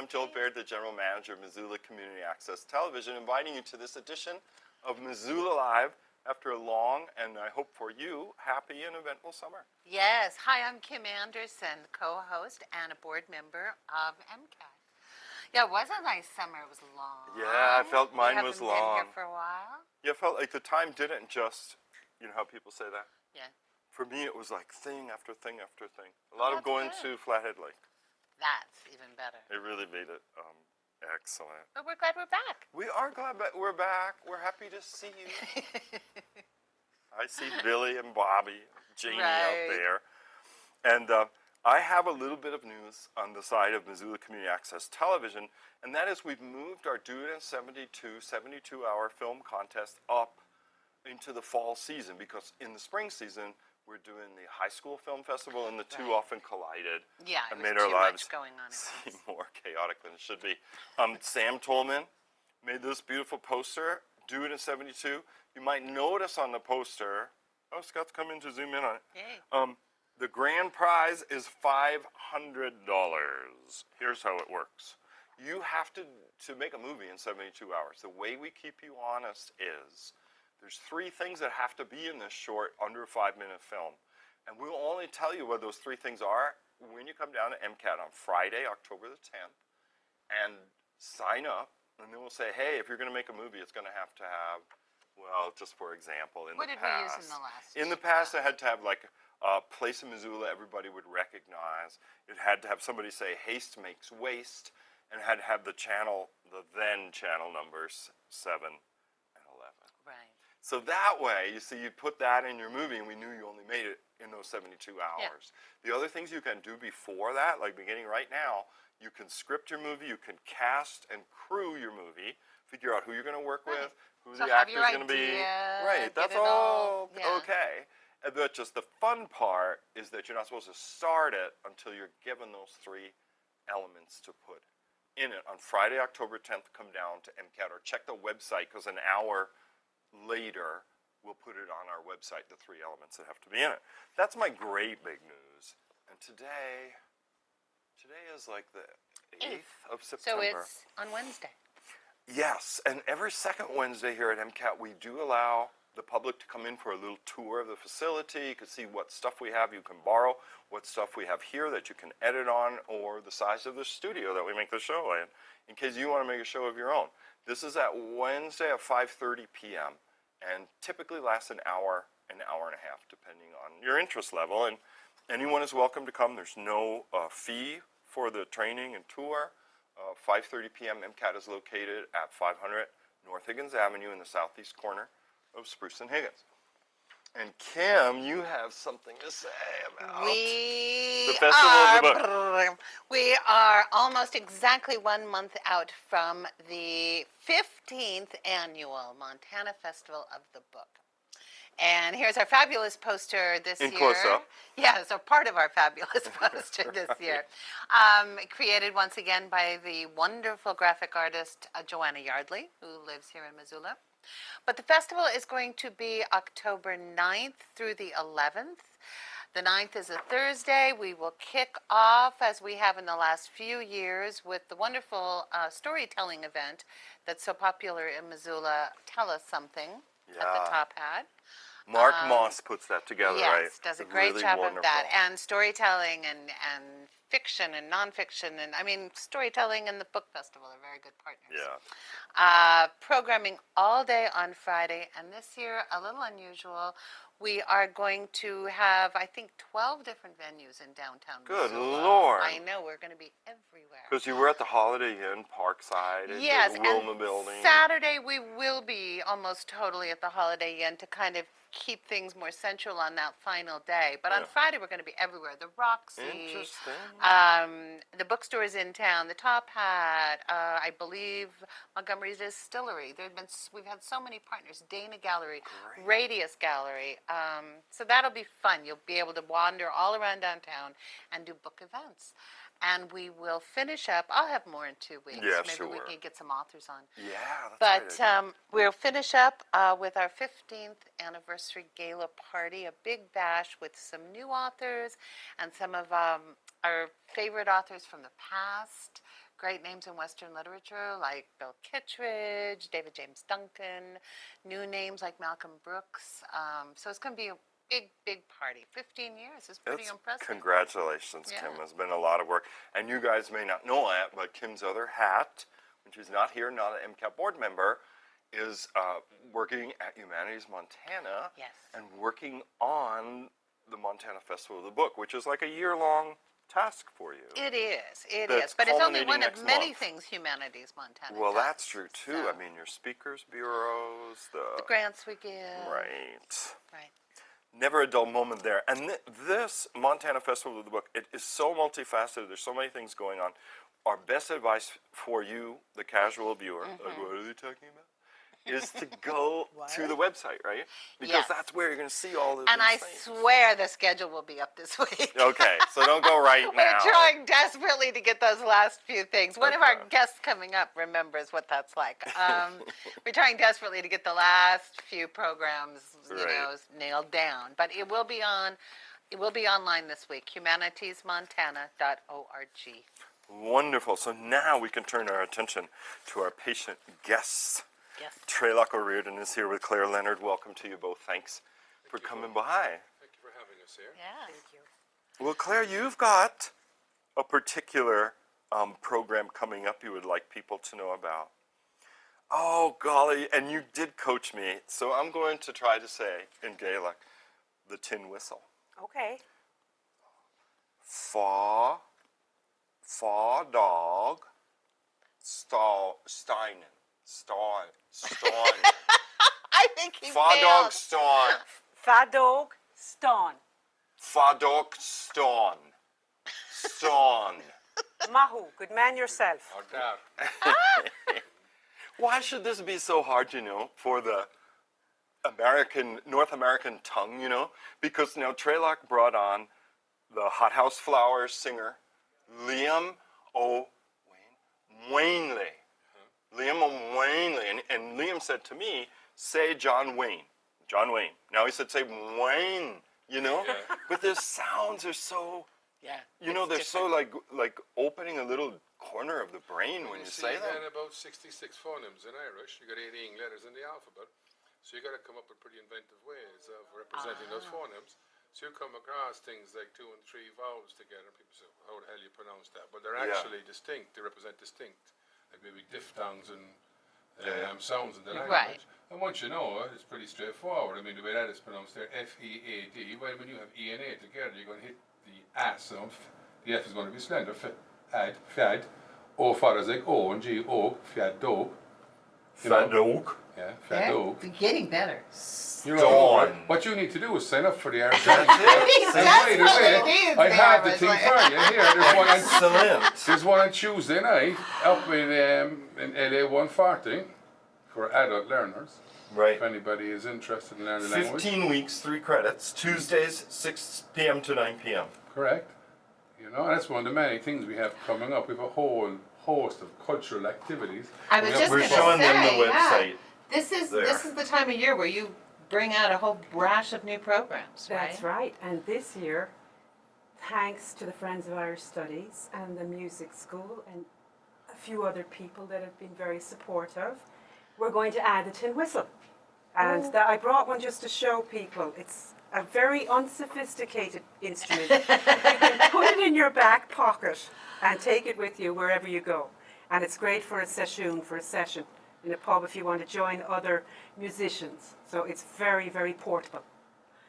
I'm Baird, the General Manager of Missoula Community Access Television, inviting you to this edition of Missoula Live after a long, and I hope for you, happy and eventful summer. Yes. Hi, I'm Kim Anderson, co-host and a board member of MCAT. Yeah, it was a nice summer. It was long. Yeah, I felt mine was long. long. Been here for a while. Yeah, I felt like the time didn't just, you know how people say that? Yeah. For me, it was like thing after thing after thing. A lot of going to Flathead Lake. That's even better. It really made it excellent. But we're glad we're back. We are glad that we're back. We're happy to see you. I see Billy and Bobby, Janie out there. And I have a little bit of news on the side of Missoula Community Access Television, and that is we've moved our Do It in 72-hour film contest up into the fall season, because in the spring season, we're doing the high school film festival, and the two often collided. Yeah, and it made was our too lives much going on. seem more chaotic than it should be. Sam Tolman made this beautiful poster, Do It in 72. You might notice on the poster, oh, Scott's coming to zoom in on it. Hey. The grand prize is $500. Here's how it works. You have to make a movie in 72 hours. The way we keep you honest is there's 3 things that have to be in this short, under 5-minute film. And we'll only tell you what those 3 things are when you come down to MCAT on Friday, October the 10th, and sign up. And then we'll say, hey, if you're going to make a movie, it's going to have, well, just for example, in what the did past. we use in the last? In the past, it had to have like a place in Missoula everybody would recognize. It had to have somebody say, haste makes waste, and it had to have the then channel numbers 7 and 11. Right. So that way, you see, you'd put that in your movie, and we knew you only made it in those 72 hours. Yeah. The other things you can do before that, like beginning right now, you can script your movie, you can cast and crew your movie, figure out who you're going to work with, who the actor's going to be. Right, that's all okay. But just the fun part is that you're not supposed to start it until you're given those 3 elements to put in it. On Friday, October 10th, come down to MCAT or check the website, because an hour later we'll put it on our website, the 3 elements that have to be in it. That's my great big news. And today is like the 8th of September. So it's on Wednesday. Yes, and every second Wednesday here at MCAT, we do allow the public to come in for a little tour of the facility. You can see what stuff we have you can borrow, what stuff we have here that you can edit on, or the size of the studio that we make the show in case you want to make a show of your own. This is at Wednesday at 5:30 p.m. and typically lasts an hour and a half, depending on your interest level. And anyone is welcome to come. There's no fee for the training and tour. 5:30 p.m. MCAT is located at 500 North Higgins Avenue in the southeast corner of Spruce and Higgins. And Kim, you have something to say about the Festival of the Book. We are almost exactly 1 month out from the 15th annual Montana Festival of the Book. And here's our fabulous poster this year. In close-up. Yeah, so part of our fabulous poster this year. Created once again by the wonderful graphic artist Joanna Yardley, who lives here in Missoula. But the festival is going to be October 9th through the 11th. The 9th is a Thursday. We will kick off, as we have in the last few years, with the wonderful storytelling event that's so popular in Missoula, Tell Us Something, at the Top Hat. Mark Moss puts that together, right? Yes, does a great really job wonderful. of that. And storytelling and fiction and nonfiction. And I mean, storytelling and the book festival are very good partners. Yeah. Programming all day on Friday. And this year, a little unusual, we are going to have, I think, 12 different venues in downtown Good Missoula. Lord. I know, we're going to be everywhere. Because you were at the Holiday Inn, Parkside, at the Wilma Building. Saturday we will be almost totally at the Holiday Inn to kind of keep things more central on that final day. But on Friday we're going to be everywhere. The Roxy, the bookstores in town, the Top Hat, I believe Montgomery Distillery. We've had so many partners. Dana Gallery, Radius Gallery. So that'll be fun. You'll be able to wander all around downtown and do book events. And we will finish up. I'll have more in 2 weeks. Yeah, Maybe we can get some authors on. Yeah, that's But we'll finish up with our 15th anniversary gala party, a big bash with some new authors and some of our favorite authors from the past. great names in Western literature like Bill Kittredge, David James Duncan, new names like Malcolm Brooks. So it's going to be a big party. 15 years is pretty impressive. Congratulations, Kim. It's been a lot of work. And you guys may not know it, but Kim's other hat, when she's not here, not an MCAT board member, is working at Humanities Montana. Yes. And working on the Montana Festival of the Book, which is like a year-long task for you. It is. But it's only one of many things Humanities Montana Well, does. that's true, too. So. I mean, your speakers bureaus, the grants we give. Right. Right. Never a dull moment there. And this Montana Festival of the Book, it is so multifaceted. There's so many things going on. Our best advice for you, the casual viewer, like, what are they talking about? Is to go to the website, right? Because that's where you're going to see all of these And I things. swear the schedule will be up this week. Okay, so don't go right now. We're trying desperately to get those last few things. One of our guests coming up remembers what that's like. We're trying desperately to get the last few programs, nailed down. But it will be on. It will be online this week. humanitiesmontana.org. Wonderful. So now we can turn our attention to our patient guests. Yes. Traolach Riordain is here with Clair, Leonard. Welcome to you both. Thanks for coming by. Thank you for having us here. Yeah. Thank you. Well, Clair, you've got a particular program coming up you would like people to know about. Oh, golly, and you did coach me, so I'm going to try to say in Gaelic, the tin whistle. Okay. Fa dog, steinen. I think he Fa dog, ston. Fadog Ston. Fa dog, ston. Ston. Mahu, good man yourself. No doubt. Why should this be so hard, for the North American tongue, Because now Traolach brought on the Hothouse Flowers singer, Liam O'Wainley. Liam O'Wainley. And Liam said to me, say John Wayne. John Wayne. Now he said, say Wayne, But their sounds are so... Yeah. they're so like opening a little corner of the brain when you say then them. about 66 phonemes in Irish. You got 18 letters in the alphabet. So you got to come up with pretty inventive ways of representing those phonemes. So you come across things like 2 and 3 vowels together. People say, how the hell you pronounce that? But they're actually distinct. They represent distinct. Like maybe diphthongs and sounds in the language. Right. And once you know it, it's pretty straightforward. I mean, the way that is pronounced there, F-E-A-D. Well, when you have E and A together, you're going to hit the A sound. The F is going to be slender. Fad. O for is like O and G, Og, Fiad Dog. Fad dog. Yeah, Fiad Dog. Getting better. What you need to do is sign up for the Irish. That's what it is. I have the thing for you here. There's one on, Excellent. there's one on Tuesday night up in LA 140 for adult learners. Right. If anybody is interested in learning the language. 15 weeks, 3 credits. Tuesdays, 6 p.m. to 9 p.m. Correct. And that's one of the many things we have coming up. We have a whole host of cultural activities. I was just We're going to showing them the say, website. This is there. the time of year where you bring out a whole rash of new programs, right? That's right. And this year, thanks to the Friends of Irish Studies and the music school and a few other people that have been very supportive, we're going to add the tin whistle. And I brought one just to show people. It's a very unsophisticated instrument. You can put it in your back pocket and take it with you wherever you go. And it's great for a session, in a pub if you want to join other musicians. So it's very, very portable.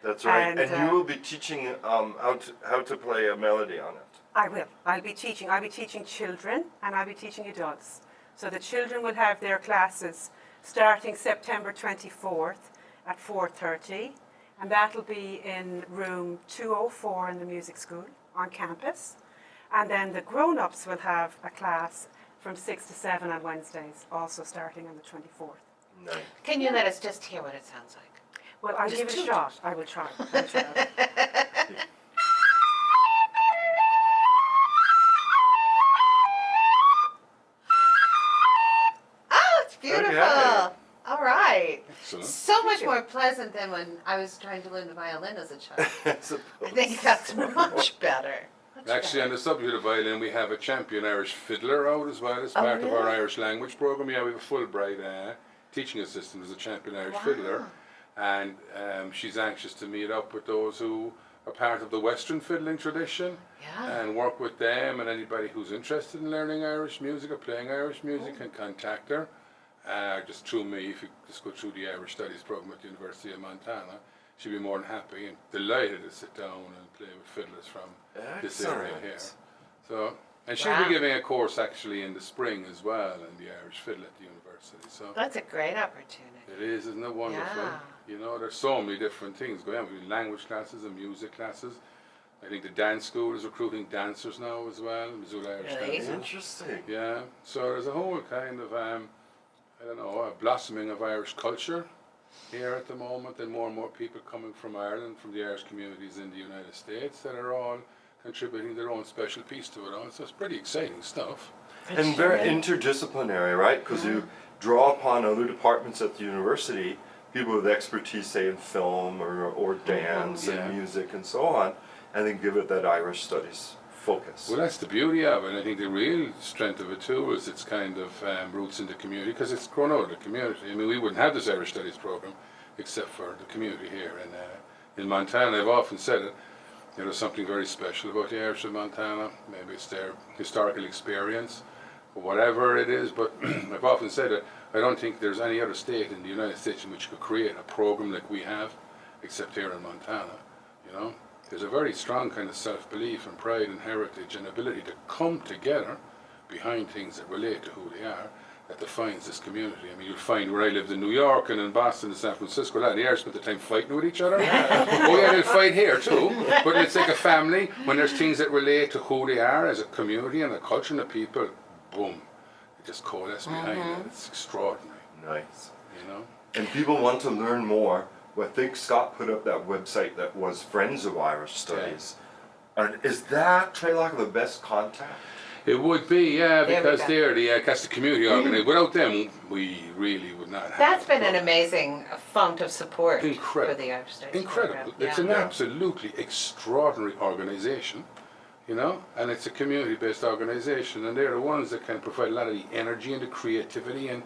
That's right. And, And you will be teaching how to play a melody on it. I will. I'll be teaching children and I'll be teaching adults. So the children will have their classes starting September 24th at 4:30. And that'll be in room 204 in the music school on campus. And then the grown-ups will have a class from 6 to 7 on Wednesdays, also starting on the 24th. Nice. Can you let us just hear what it sounds like? Well, I'll give it a shot. I will try. I'll try. Oh, it's beautiful. Okay. All right. Excellent. So much more pleasant than when I was trying to learn the violin as a child. I suppose. I think that's much better. Actually, on the subject of violin, we have a champion Irish fiddler out as well as part of our Irish language program. Yeah, we have a Fulbright teaching assistant who's a champion Irish fiddler, and she's anxious to meet up with those who are part of the Western fiddling tradition and work with them. And anybody who's interested in learning Irish music or playing Irish music can contact her. Just through me, if you just go through the Irish Studies program at the University of Montana. She'd be more than happy and delighted to sit down and play with fiddlers from this area here. So, and she'll be giving a course actually in the spring as well in the Irish fiddle at the university. So That's a great opportunity. it is, isn't it wonderful? Yeah. You know, there's so many different things going on. We have language classes and music classes. I think the dance school is recruiting dancers now as well. Missoula Irish Really? Dancers. Interesting. Yeah. So there's a whole kind of I don't know, a blossoming of Irish culture here at the moment, and more people coming from Ireland, from the Irish communities in the United States that are all contributing their own special piece to it all. So it's pretty exciting stuff. And very interdisciplinary, right? Because you draw upon other departments at the university, people with expertise, say, in film or dance and music and so on, and then give it that Irish studies focus. Well, that's the beauty of it. And I think the real strength of it too is its kind of roots in the community, because it's grown out of the community. I mean, we wouldn't have this Irish Studies program except for the community here in Montana. I've often said it. There's something very special about the Irish of Montana. Maybe it's their historical experience, or whatever it is. But I've often said it. I don't think there's any other state in the United States in which could create a program like we have, except here in Montana. You know. There's a very strong kind of self-belief and pride and heritage and ability to come together behind things that relate to who they are that defines this community. I mean, you'll find where I lived in New York and in Boston and San Francisco, a lot of the Irish spent the time fighting with each other. Oh yeah, they'll fight here too. But it's like a family. When there's things that relate to who they are as a community and a culture and a people, boom, they just coalesce behind it. It's extraordinary. Nice. You know? And people want to learn more. Well, I think Scott put up that website that was Friends of Irish Studies. And is that Traolach the best contact? It would be, because that's the community organization. Without them, we really would not have. That's been an amazing fount of support Incredible. for the Irish Studies Incredible. program. It's an absolutely extraordinary organization, you know, and it's a community-based organization, and they're the ones that can provide a lot of the energy and the creativity and,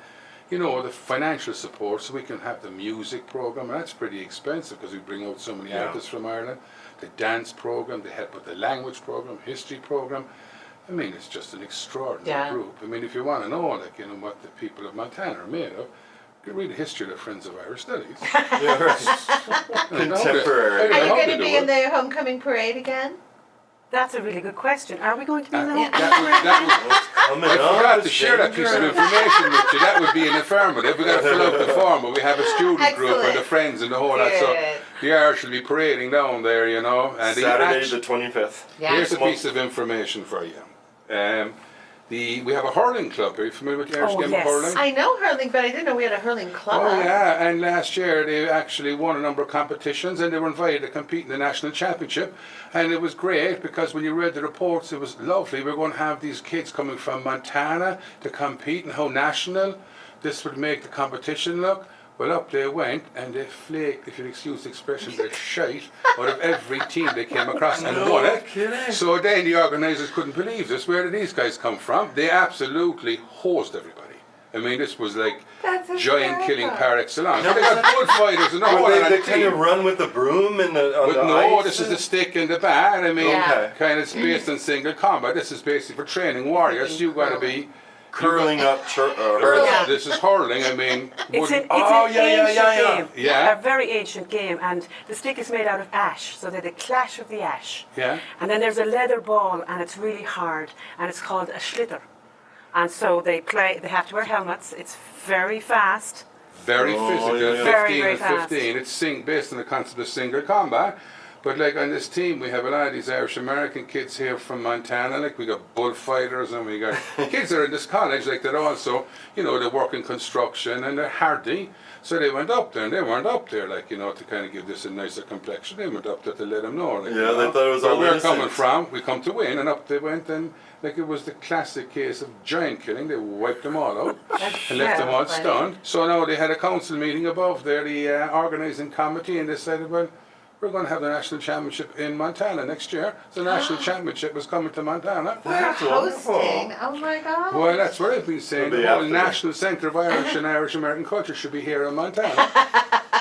you know, the financial support, so we can have the music program, and that's pretty expensive because we bring out so many artists from Ireland. The dance program, they help with the language program, history program. I mean, it's just an extraordinary group. I mean, if you want to know, like, you know, what the people of Montana are made of, you can read the history of the Friends of Irish Studies. Contemporary. Are you going to be in the homecoming parade again? That's a really good question. Are we going to be in the I forgot to share that piece of information with you. That would be an affirmative. We've got to fill out the form, but we have a student group and the friends and the whole lot. So the Irish will be parading down there, you know. And Saturday the 25th. Here's a piece of information for you. We have a hurling club. Are you familiar with the Irish game of hurling? I know hurling, but I didn't know we had a hurling club. Oh yeah, and last year they actually won a number of competitions and they were invited to compete in the national championship, and it was great because when you read the reports it was lovely. We're going to have these kids coming from Montana to compete, and how national this would make the competition look. Well, up they went, and they flaked, if you'll excuse the expression, the shite out of every team they came across and won it. Kidding. So then the organisers couldn't believe this. Where did these guys come from? They absolutely hosed everybody. I mean, this was like giant killing par excellence. They got bullfighters and all that. They kind of run with the broom and the ice. This is the stick and the bat. I mean, kind of based on single combat. This is basically for training warriors. You've got to be curling up. This is hurling. I mean, it's an ancient game. A very ancient game, and the stick is made out of ash, so they're the clash of the ash. Yeah. And then there's a leather ball, and it's really hard, and it's called a schlitter. And so they have to wear helmets. It's very fast. Very physical. 15 very and 15. It's based on the concept of single combat. But like on this team, we have a lot of these Irish American kids here from Montana. Like we got bullfighters, and we got kids that are in this college. Like they're also, you know, they work in construction and they're hardy. So they went up there, and they weren't up there, like, you know, to kind of give this a nicer complexion. They went up there to let them know. Like, they thought it was all where we're coming from. We come to win, and up they went, and like it was the classic case of giant killing. They wiped them all out and left them all stunned. So now they had a council meeting above there, the organising committee, and they said, well, we're going to have the national championship in Montana next year. So the national championship is coming to Montana. That's Hosting. wonderful. Oh my God. Well, that's what I've been saying. It'll The be whole after. National Centre of Irish and Irish American Culture should be here in Montana.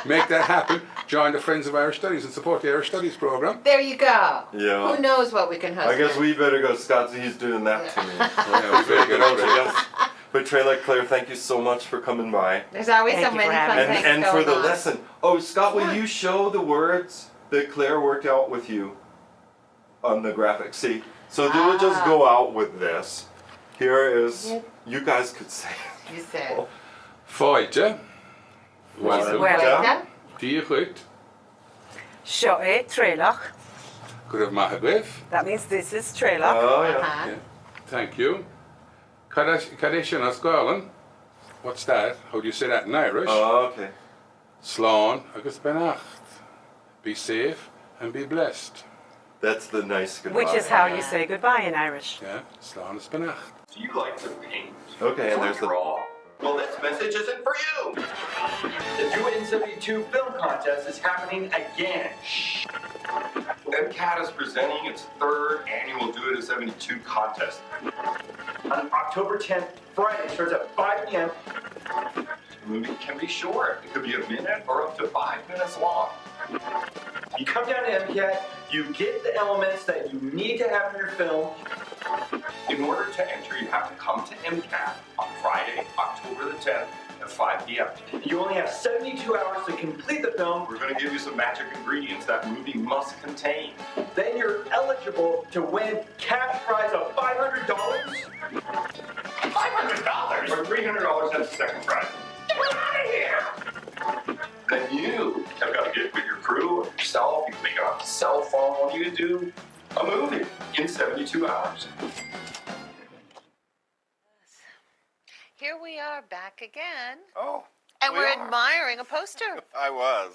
Make that happen. Join the Friends of Irish Studies and support the Irish Studies program. There you go. Yeah. Who knows what we can host? I guess next. we better go, Scott. He's doing that to me. Yeah, very good. But Traolach, Claire, thank you so much for coming by. There's always Thank so you many for fun having things And for going the on. lesson. Oh, Scott, will you show the words that Claire worked out with you on the graphic? See, so they would just go out with this. Here is, you guys could say You said. Fáilte. Well, Well, Díochuit. Chausee, Traolach. Could have Mahagrif. That means this is Traolach. Oh, yeah. uh-huh. Yeah. Thank you. Kadishan Asgalan. What's that? How do you say that in Irish? Oh, okay. Slán agus benacht. Be safe and be blessed. That's the nice goodbye. Which is how you say goodbye in Irish. Yeah, slán agus benacht. Do you like to paint? Okay, and there's the. Draw. Well, this message isn't for you. The Do It in 72 film contest is happening again. MCAT is presenting its third annual Do It in 72 contest. On October 10th, Friday, starts at 5 p.m. The movie can be short. It could be a minute or up to 5 minutes long. You come down to MCAT, you get the elements that you need to have in your film. In order to enter, you have to come to MCAT on Friday, October the 10th at 5 p.m. You only have 72 hours to complete the film. We're going to give you some magic ingredients that movie must contain. Then you're eligible to win cash prize of $500. $500? Or $300 as the second prize. Get out of here! Then you have got to get with your crew or yourself. You can make it off a cell phone. You can do a movie in 72 hours. Here we are back again. Oh. And we we're are. admiring a poster. I was.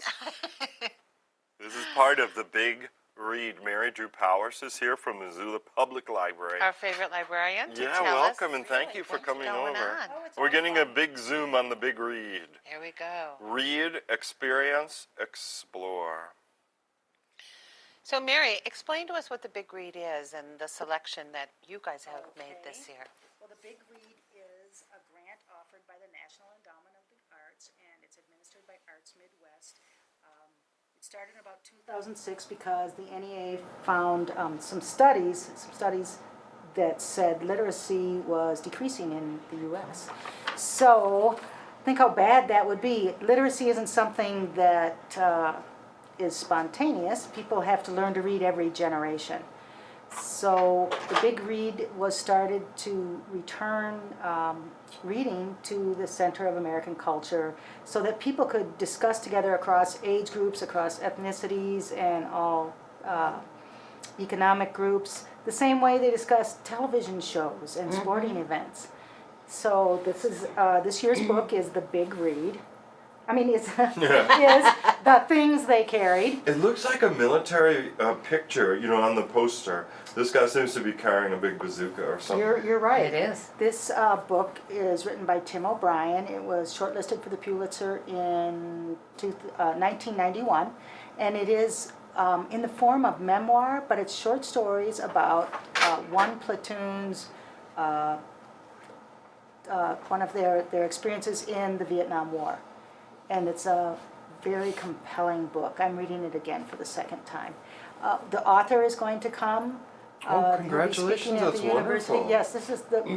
This is part of the big read. Mary Drew Powers is here from Missoula Public Library. Our favorite librarian. To Yeah, tell welcome us and thank you for what's coming going over. on. We're getting a big zoom on the big read. Here we go. Read, experience, explore. So, Mary, explain to us what the Big Read is and the selection that you guys have made this year. Well, the Big Read is a grant offered by the National Endowment of the Arts, and it's administered by Arts Midwest. It started in about 2006 because the NEA found some studies that said literacy was decreasing in the U.S. So, think how bad that would be. Literacy isn't something that is spontaneous. People have to learn to read every generation. So the Big Read was started to return reading to the center of American culture so that people could discuss together across age groups, across ethnicities, and all economic groups, the same way they discuss television shows and sporting events. So this year's book is The Big Read. I mean, is the things they carried. It looks like a military picture, on the poster. This guy seems to be carrying a big bazooka or something. You're right. It is. This book is written by Tim O'Brien. It was shortlisted for the Pulitzer in 1991, and it is in the form of memoir, but it's short stories about one platoon's one of their experiences in the Vietnam War. And it's a very compelling book. I'm reading it again for the second time. The author is going to come. He'll be Congratulations, speaking at that's the university. wonderful. Yes,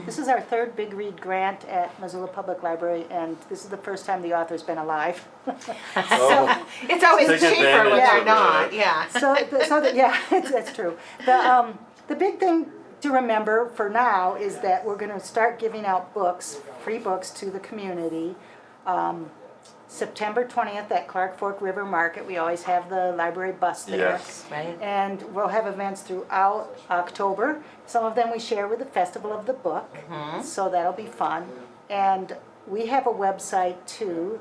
this is our third Big Read grant at Missoula Public Library, and this is the first time the author's been alive. Oh, It's always Take cheaper when advantage they're of not. it. Yeah. That's true. The big thing to remember for now is that we're going to start giving out books, free books to the community. September 20th at Clark Fork River Market. We always have the library bus there. Yes. Right. And we'll have events throughout October. Some of them we share with the Festival of the Book, so that'll be fun. And we have a website too,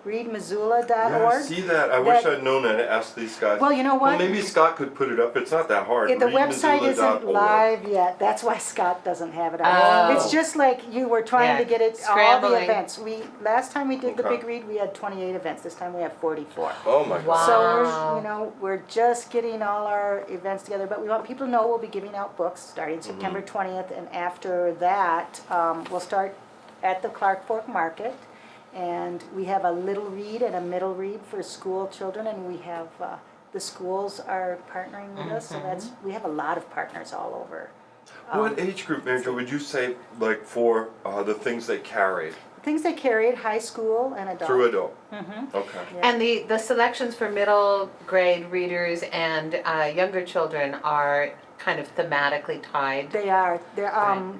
readmissoula.org. Yeah, I see that. I wish I'd known that. Ask these guys. Well, you know what? Well, maybe Scott could put it up. It's not that hard. The website isn't readmissoula.org. live yet. That's why Scott doesn't have it Oh. on. It's just like you were trying Yeah. to get it, all the Scrambling. events. Last time we did the Okay. big read, we had 28 events. This time we have 44. Oh my God. Wow. So we're just getting all our events together, but we want people to know we'll be giving out books starting September 20th, and after that, we'll start at the Clark Fork Market, and we have a little read and a middle read for school children, and we have the schools are partnering with us, so we have a lot of partners all over. What age group, Mary Jo, would you say, like, for the things they carried Things they carry at high school and adult. through adult? Okay. And the selections for middle grade readers and younger children are kind of thematically tied. They are. Right.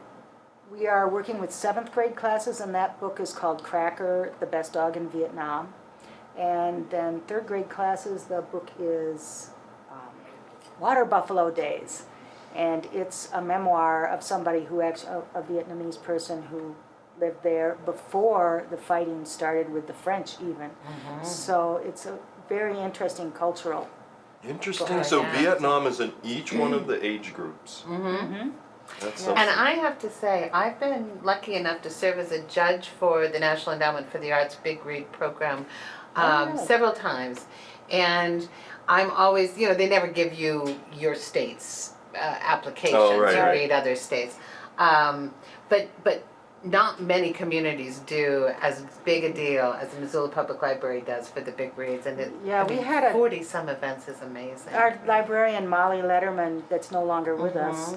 We are working with 7th grade classes, and that book is called Cracker, the Best Dog in Vietnam. And then 3rd grade classes, the book is Water Buffalo Days. And it's a memoir of somebody who actually, a Vietnamese person who lived there before the fighting started with the French even. So it's a very interesting cultural. Interesting. So Yeah. Vietnam is in each one of the age groups. That's something. And I have to say, I've been lucky enough to serve as a judge for the National Endowment for the Arts Big Read program several times. And I'm always, they never give you your state's applications to read other states. But not many communities do as big a deal as the Missoula Public Library does for the big reads. And we had a 40-some events is amazing. Our librarian, Molly Letterman, that's no longer with us,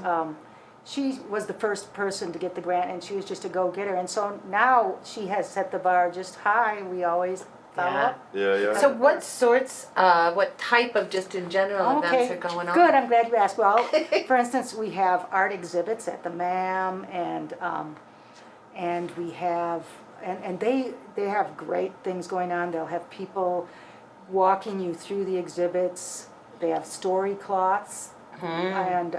she was the first person to get the grant, and she was just a go-getter. And so now she has set the bar just high. We always follow Yeah. up. Yeah. So what type of, just in general, events are going on? Good, I'm glad you asked. Well, for instance, we have art exhibits at the MAM, and we have, and they have great things going on. They'll have people walking you through the exhibits. They have story cloths and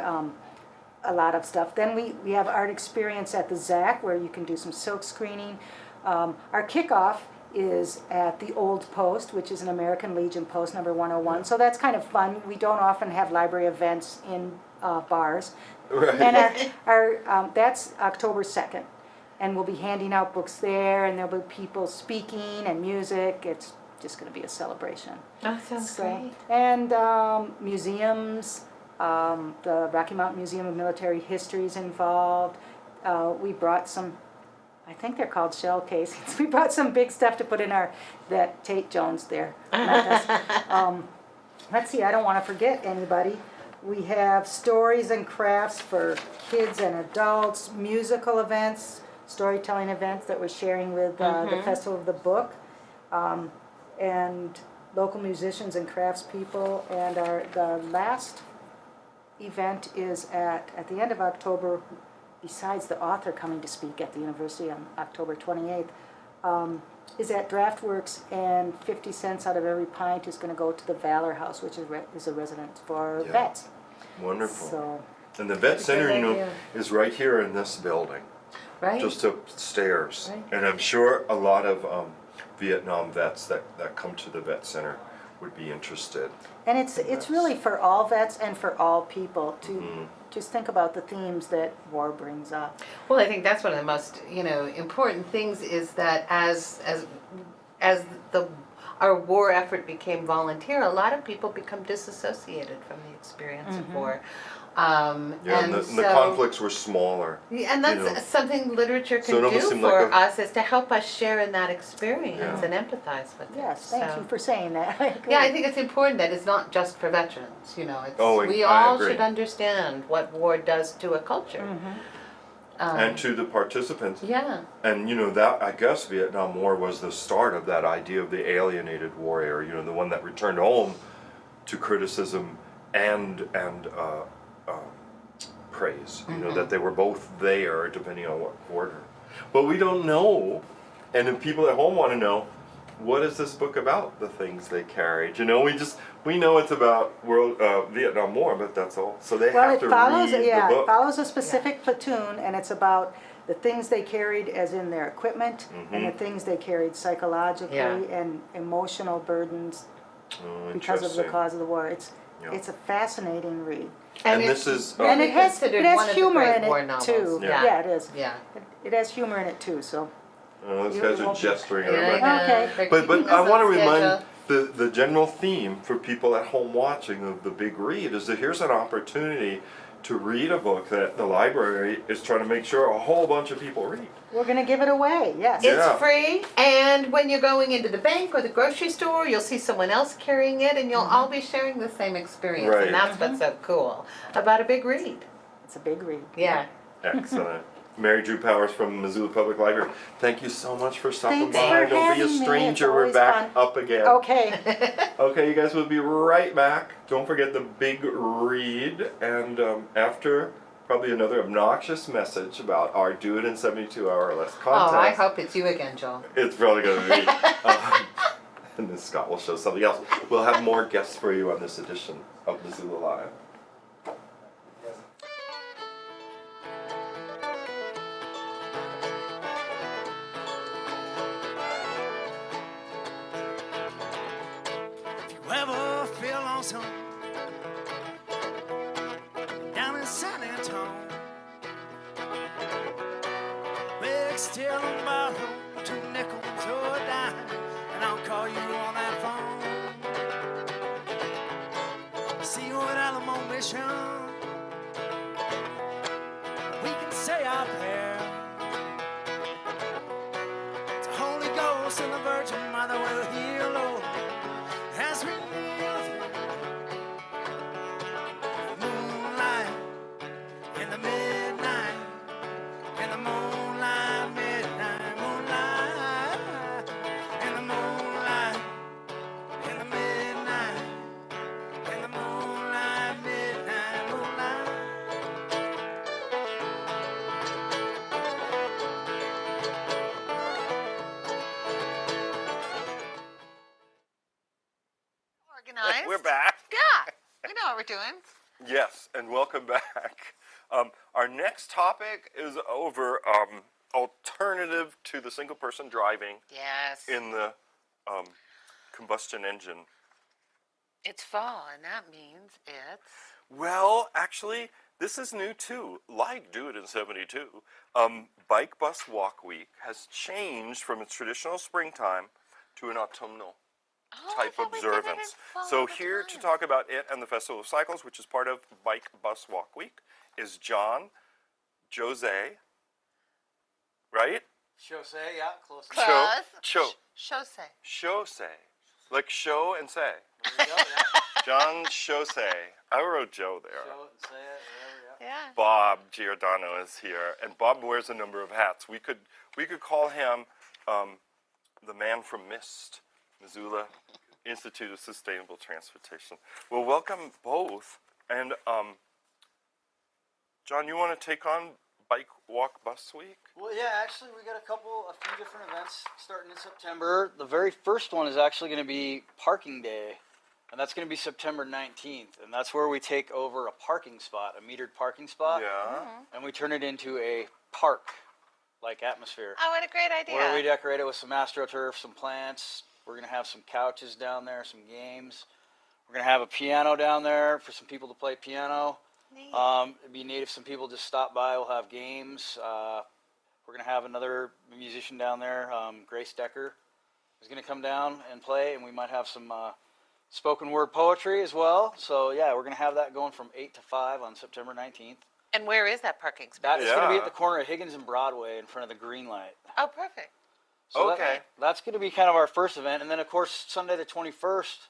a lot of stuff. Then we have art experience at the ZAC where you can do some silk screening. Our kickoff is at the Old Post, which is an American Legion post, number 101. So that's kind of fun. We don't often have library events in bars. Right. And our that's October 2nd. And we'll be handing out books there, and there'll be people speaking and music. It's just going to be a celebration. Oh, sounds great. And museums, the Rocky Mountain Museum of Military History is involved. We brought some, I think they're called shell casings. We brought some big stuff to put in that Tate Jones there. Let's see, I don't want to forget anybody. We have stories and crafts for kids and adults, musical events, storytelling events that we're sharing with the Festival of the Book, and local musicians and craftspeople. And the last event is at the end of October, besides the author coming to speak at the university on October 28th, is at Draftworks, and 50 cents out of every pint is going to go to the Valor House, which is a residence for vets. Wonderful. So, And the vet center, is right here in this building, Right. just upstairs. Right. And I'm sure a lot of Vietnam vets that come to the vet center would be interested. and it's really for all vets and for all people to just think about the themes that war brings up. Well, I think that's one of the most, important things is that as our war effort became volunteer, a lot of people become disassociated from the experience of war. And the conflicts were smaller. Yeah, and that's something literature So can it almost do seemed for like us, is to help us share in that experience Yeah. and empathize with it. Yes, thank So- you for saying that. I agree. Yeah, I think it's important that it's not just for veterans. It's, Oh, we I all agree. should understand what war does to a culture. And to the participants. Yeah. And that, I guess Vietnam War was the start of that idea of the alienated warrior, the one that returned home to criticism and praise, that they were both there depending on what quarter. But we don't know, and the people at home want to know, what is this book about, the things they carried? We know it's about Vietnam War, but that's all. So they have to read the book. It follows a specific platoon, and it's about the things they carried as in their equipment and the things they carried psychologically and emotional burdens because of the Interesting. cause of the war. Yeah. It's a fascinating read. And this is And it has considered one of the humor great in war it novels. too. Yeah. Yeah, it is. Yeah. It has humor in it too, so. those You guys are won't be- gesturing at Yeah, I everybody. know. Okay. They're But keeping I us want to on remind schedule. the general theme for people at home watching of the big read is that here's an opportunity to read a book that the library is trying to make sure a whole bunch of people read. We're gonna give it away, yes. Yeah. It's free, and when you're going into the bank or the grocery store, you'll see someone else carrying it, and you'll all be sharing the same experience. Right. And that's what's so cool about a big read. It's a big read. Yeah. Excellent. Mary Drew Powers from Missoula Public Library. Thank you so much for stopping Thanks by. for Don't be a having me. It's stranger. We're always back fun. up again. Okay. Okay, you guys will be right back. Don't forget the big read, and after probably another obnoxious message about our Do It in 72 Hour or Less contest. Oh, I hope it's you again, Joel. It's probably going to be. And then Scott will show something else. We'll have more guests for you on this edition of Missoula Live. If you ever feel lonesome down in San Antonio, Rick still on borrow 2 nickels or a dime, and I'll call you on that phone. See you at Alamo Mission. We can say our prayer. The Holy Ghost and the Virgin Mother will heal, Lord, as we kneel through the moonlight in the midnight, in the moonlight, midnight, moonlight, in the moonlight, in the midnight, in the moonlight, midnight, moonlight. Organized. We're back. Yeah. We know what we're doing. Yes, and welcome back. Our next topic is over alternative to the single person driving Yes. in the combustion engine. It's fall, and that means it's. Well, actually, this is new too. Like Do It in 72, Bike Bus Walk Week has changed from its traditional springtime to an autumnal Oh, type I thought we did it in observance. fall So all the here to time. talk about it and the Festival of Cycles, which is part of Bike Bus Walk Week, is John Jose, right? Chausee, yeah, close. Close. Chausee. Chausee, like show and say. There you go, yeah. John Chausee. I wrote Joe there. Show it and say it, whatever, yeah. Yeah. Bob Giordano is here, and Bob wears a number of hats. We could call him the man from Mist, Missoula Institute of Sustainable Transportation. Well, welcome both, and John, you want to take on Bike Walk Bus Week? Well, yeah, actually, we got a few different events starting in September. The very first one is actually going to be Parking Day, and that's going to be September 19th, and that's where we take over a parking spot, a metered parking spot, Yeah. and we turn it into a park-like atmosphere. Oh, what a great idea. Where we decorate it with some AstroTurf, some plants. We're going to have some couches down there, some games. We're going to have a piano down there for some people to play piano. Neat. It'd be neat if some people just stop by. We'll have games. We're going to have another musician down there, Grace Decker, is going to come down and play, and we might have some spoken word poetry as well. So, yeah, we're going to have that going from 8 to 5 on September 19th. And where is that parking space? That is going to be Yeah. at the corner of Higgins and Broadway in front of the green light. Oh, perfect. So Okay. that's going to be kind of our first event. And then, of course, Sunday the 21st,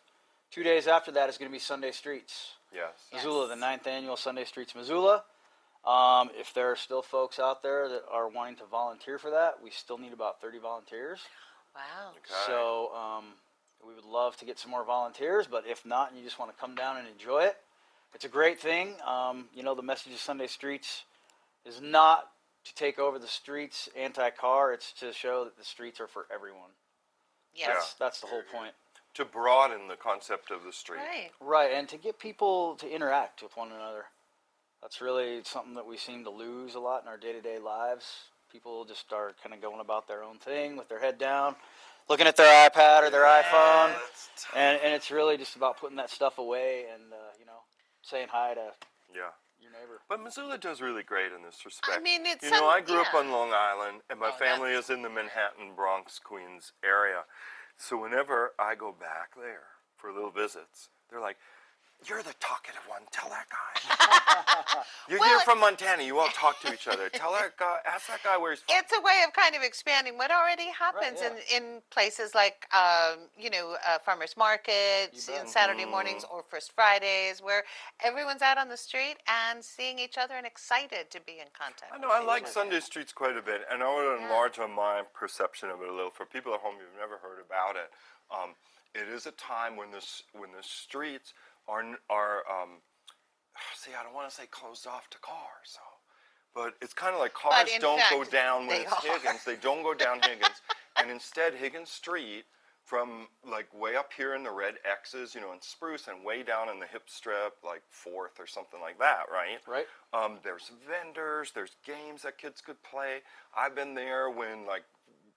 2 days after that, is going to be Sunday Streets. Yes. Missoula, the 9th annual Sunday Streets Missoula. If there are still folks out there that are wanting to volunteer for that, we still need about 30 volunteers. Wow. Okay. So we would love to get some more volunteers, but if not, and you just want to come down and enjoy it, it's a great thing. The message of Sunday Streets is not to take over the streets anti-car. It's to show that the streets are for everyone. Yes. That's the whole point. To broaden the concept of the street. Right. Right, and to get people to interact with one another. That's really something that we seem to lose a lot in our day-to-day lives. People just are kind of going about their own thing with their head down, looking at their iPad or their iPhone, and it's really just about putting that stuff away and saying hi to Yeah. your neighbor. But Missoula does really great in this respect. I mean, it's I grew up yeah. on Long Island, and my Oh, family is in the Manhattan, Bronx, Queens area. So whenever I go back there for little visits, they're like, "You're the talkative one. Tell that guy. You're here from Montana. You all talk to each other. Tell that guy. Ask that guy where he's from." It's a way of kind of expanding what already happens Right, in places like, farmers markets, You bet. and Saturday mornings or First Fridays, where everyone's out on the street and seeing each other and excited to be in contact. I know. I like Sunday streets quite a bit, and I want to enlarge on my perception of it a little. For people at home who've never heard about it, it is a time when the streets are see, I don't want to say closed off to cars, but it's kind of like cars in don't go fact, down when they it's are. Higgins. They don't go down Higgins, and instead Higgins Street, from like way up here in the red X's, in Spruce, and way down in the hip strip, like 4th or something like that, right? Right. There's vendors, there's games that kids could play. I've been there when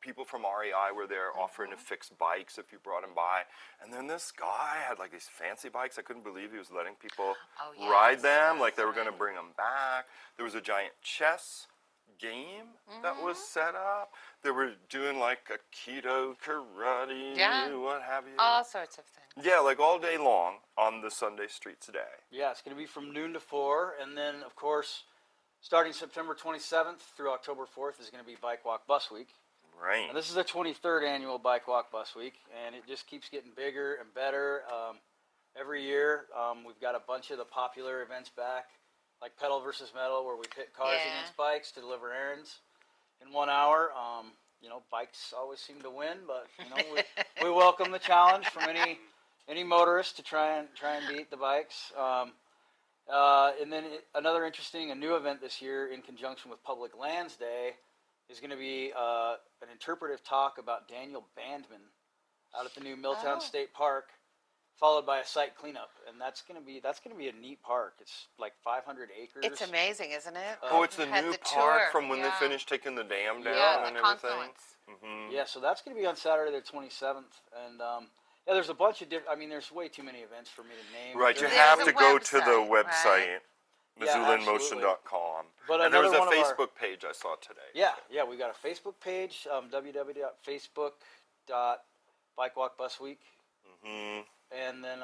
people from REI were there offering to fix bikes if you brought them by. And then this guy had like these fancy bikes. I couldn't believe he was letting people ride them, like they were going to bring them back. There was a giant chess game that was set up. They were doing like Aikido, karate, what have you. All sorts of things. Yeah, like all day long on the Sunday street today. Yeah, it's going to be from noon to 4, and then of course, starting September 27th through October 4th is going to be Bike Walk Bus Week. Right. And this is the 23rd annual Bike Walk Bus Week, and it just keeps getting bigger and better. Every year, we've got a bunch of the popular events back, like Pedal versus Metal, where we pit cars against bikes to deliver errands in 1 hour. Bikes always seem to win, but we welcome the challenge from any motorist to try and beat the bikes. And then a new event this year in conjunction with Public Lands Day is going to be an interpretive talk about Daniel Bandman out at the new Milltown State Park, followed by a site cleanup, and that's going to be a neat park. It's like 500 acres. It's amazing, isn't it? It's the Had new the park tour, from when they finished taking the dam down Yeah, and the everything. confluence. Yeah, so that's going to be on Saturday the 27th, and there's a bunch of different. I mean, there's way too many events for me to name. Right, you There's have a to go to the website, website, Yeah, MissoulaInMotion.com. But and there was a another one of our- Facebook page I saw today. Yeah, we got a Facebook page, www.facebook.bikewalkbusweek. And then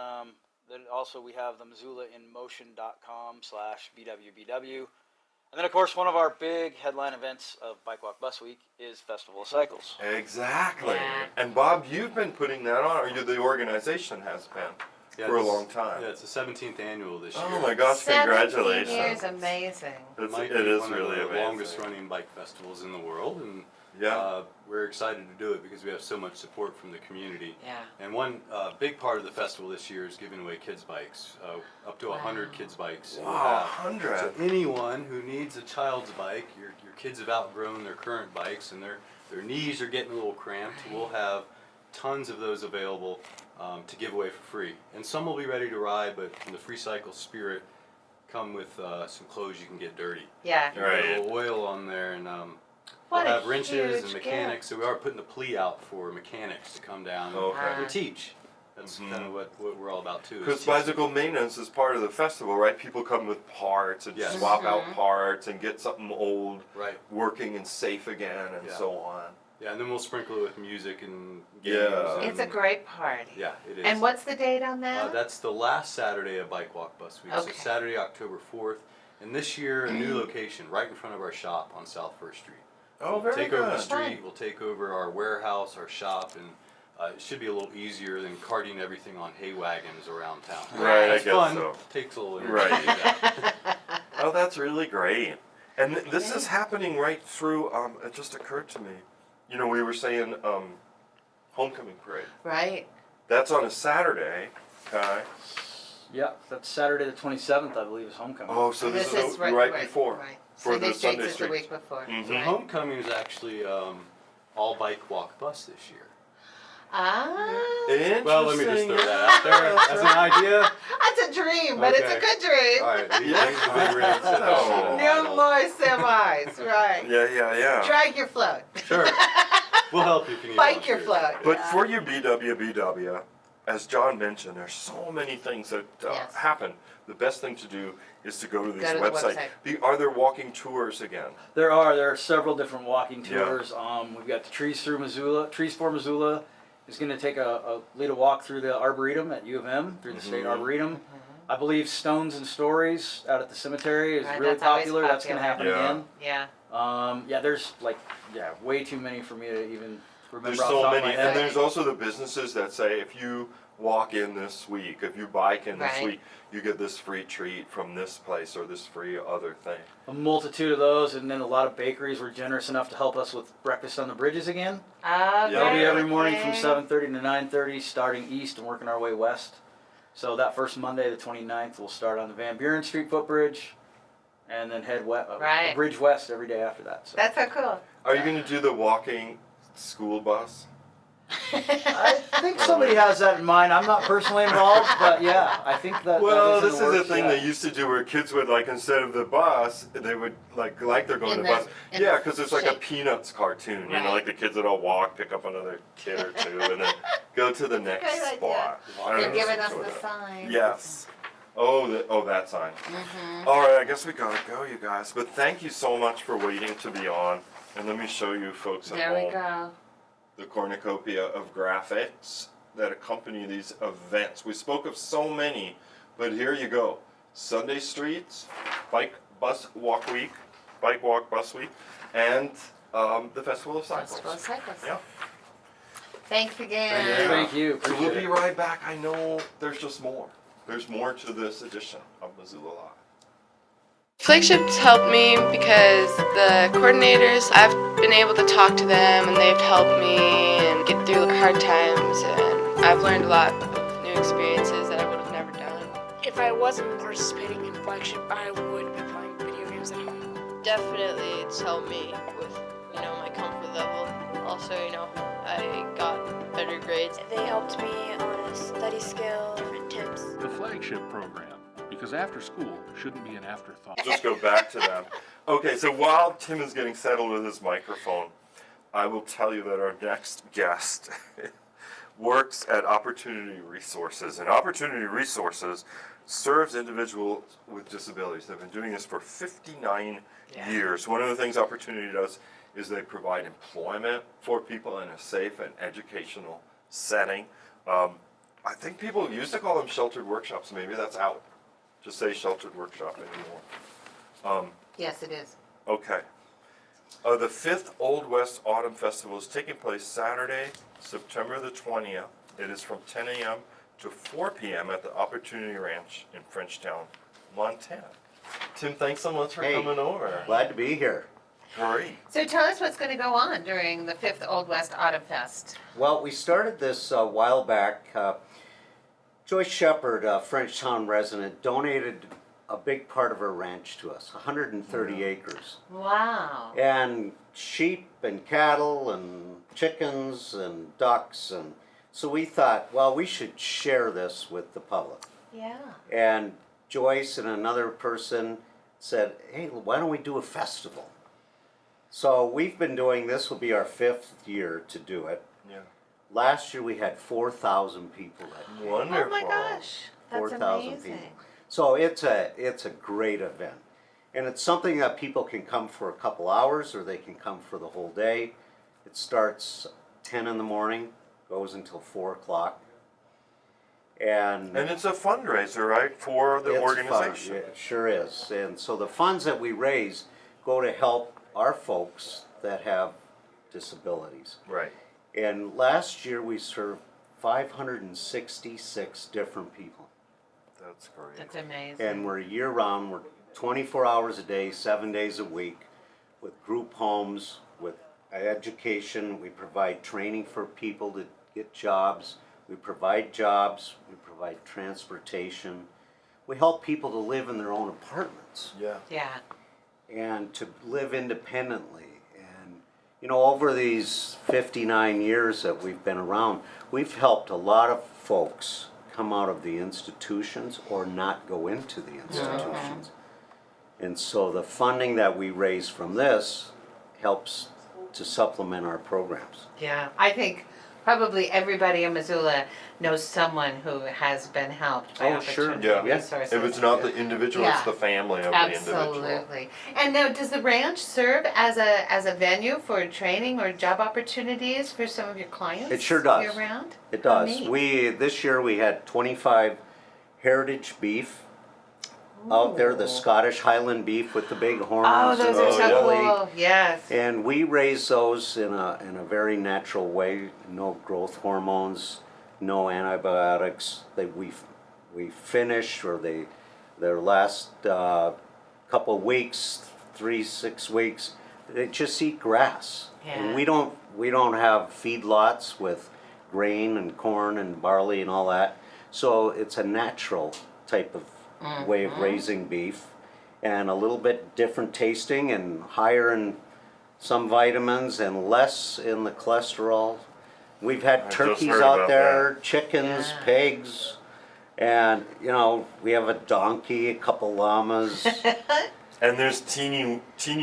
also we have the MissoulaInMotion.com/BWBW. And then, of course, one of our big headline events of Bike Walk Bus Week is Festival of Cycles. Exactly. And Bob, you've been putting that on, or the organization has been for a long time. Yeah, it's the 17th annual this year. Oh my gosh, 17 congratulations. years, amazing. It might It be is one really of the amazing. longest running bike festivals in the world, and Yeah. we're excited to do it because we have so much support from the community. Yeah. And one big part of the festival this year is giving away kids' bikes, up to 100 kids' bikes. And we'll Wow, have- 100. So anyone who needs a child's bike, your kids have outgrown their current bikes and their knees are getting a little cramped, we'll have tons of those available to give away for free. And some will be ready to ride, but in the free cycle spirit, come with some clothes you can get dirty. Yeah. You put a little oil on there, and What we'll a have wrenches and huge mechanics. So we are putting the plea out for mechanics to come down Okay. and teach. That's kind of what we're all about too. is Because teaching. bicycle maintenance is part of the festival, right? People come with parts and Yes. swap out parts and get something old Right. working and safe again and Yeah. so on. Yeah, and then we'll sprinkle it with music and games. Yeah. and- It's a great party. Yeah, it is. And what's the date on that? That's the last Saturday of Bike Walk Bus Week. Okay. So Saturday, October 4th. And this year, a new location right in front of our shop on South First Street. Oh, We'll very take over the good. street, we'll take over our warehouse, our shop, and it should be a little easier than carting everything on hay wagons around town. Right, I It's guess fun, so. takes a little energy Right. to do that. Oh, that's really great. And this is happening right through, it just occurred to me. We were saying homecoming parade. Right. That's on a Saturday, okay? Yeah, that's Saturday the 27th, I believe, is homecoming. Oh, so this is right before. Right. For Sunday the Streets Sunday is the Streets. week before. Mhm. So homecoming is actually all bike walk bus this year. Interesting. Well, let me just throw that out there as an idea. That's a dream, but it's a Okay. good dream. All right, big rigs. No more semis, right? Yeah. Drag your float. Sure. We'll help you if you need Bike your volunteers. float. But for your BWBW, as John mentioned, there's so many things that Yes. happen. The best thing to do is to go to this Go to the website. Are there walking tours again? There are several different walking Yeah. tours. We've got the Trees for Missoula is going to take lead a walk through the Arboretum at U of M, through the State Arboretum. I believe Stones and Stories out at the cemetery is Right, really that's always popular. That's going to happen popular. Yeah. again. There's way too many for me to even remember There's off the so top of many, my head. and there's also the businesses that say if you walk in this week, if you bike in this Right. week, you get this free treat from this place or this free other thing. A multitude of those, and then a lot of bakeries were generous enough to help us with breakfast on the bridges again. That'll be every morning from 7:30 to 9:30, starting east and working our way west. So that first Monday, the 29th, we'll start on the Van Buren Street footbridge, and then head Right. bridge west every day after that. So. That's so cool. Are you going to do the walking school bus? I think somebody has that in mind. I'm not personally involved, but yeah, I think that. Well, that this in the is a works, thing yeah. they used to do where kids would instead of the bus, they would like they're going In to the the- bus. in Yeah, the because it's like a shape. Peanuts cartoon. You know, Right. like the kids would all walk, pick up another kid or two, and then go to the next great idea. spot. I They're don't giving know, us sort the of. sign. Yes. Oh, that sign. All right, I guess we gotta go, you guys. But thank you so much for waiting to be on. And let me show you folks at There home we go. the cornucopia of graphics that accompany these events. We spoke of so many, but here you go. Sunday Streets, Bike Walk Bus Week, and the Festival of Cycles. Festival of Cycles. Yeah. Thanks again. Yeah. Thank you. So we'll Appreciate be it. right back. I know there's just more. There's more to this edition of Missoula Live. Flagships helped me because the coordinators, I've been able to talk to them and they've helped me and get through hard times, and I've learned a lot of new experiences that I would have never done. If I wasn't participating in Flagship, I would be playing video games at home. Definitely it's helped me with, my comfort level. Also, I got better grades. They helped me on a study skill, different tips. The flagship program, because after school shouldn't be an afterthought. Just go back to them. Okay, so while Tim is getting settled with his microphone, I will tell you that our next guest works at Opportunity Resources. And Opportunity Resources serves individuals with disabilities. They've been doing this for 59 years. One of the things Opportunity does is they provide employment for people in a safe and educational setting. I think people used to call them sheltered workshops. Maybe that's out. Just say sheltered workshop anymore. Yes, it is. Okay. The 5th Old West Autumn Festival is taking place Saturday, September the 20th. It is from 10 a.m. to 4 p.m. at the Opportunity Ranch in Frenchtown, Montana. Tim, thanks so much for coming over. Glad to be here. Great. So tell us what's going to go on during the 5th Old West Autumn Fest. Well, we started this a while back. Joyce Shepard, a Frenchtown resident, donated a big part of her ranch to us, 130 acres. Wow. And sheep and cattle and chickens and ducks. And so we thought, well, we should share this with the public. Yeah. And Joyce and another person said, hey, why don't we do a festival? So we've been doing this, will be our 5th year to do it. Yeah. Last year we had 4,000 people that came. Wonderful. Oh my gosh. That's 4,000 amazing. people. So it's a great event. And it's something that people can come for a couple hours or they can come for the whole day. It starts 10 in the morning, goes until 4 o'clock. And it's a fundraiser, right, for the it's organization. fun. It sure is. And so the funds that we raise go to help our folks that have disabilities. Right. And last year we served 566 different people. That's great. That's amazing. And we're year round, we're 24 hours a day, 7 days a week, with group homes, with education. We provide training for people to get jobs. We provide jobs. We provide transportation. We help people to live in their own apartments Yeah. Yeah. and to live independently. And You know, over these 59 years that we've been around, we've helped a lot of folks come out of the institutions or not go into the institutions. And so the funding that we raise from this helps to supplement our programs. Yeah, I think probably everybody in Missoula knows someone who has been helped by opportunity resources. If it's not the individual, it's the family of the individual. Absolutely. And now, does the ranch serve as a venue for training or job opportunities for some of your clients? It sure does. Year-round? It does. Neat. This year we had 25 heritage beef out there, the Scottish Highland beef with the big horns. Oh, those are so cool. Yes. And we raise those in a very natural way. No growth hormones, no antibiotics. We finish, or their last couple weeks, 3-6 weeks, they just eat grass. Yeah. And we don't have feedlots with grain and corn and barley and all that. So it's a natural type of way of raising beef, and a little bit different tasting and higher in some vitamins and less in the cholesterol. We've had turkeys out there, chickens, pigs, and you know, we have a donkey, a couple llamas. And there's Teeny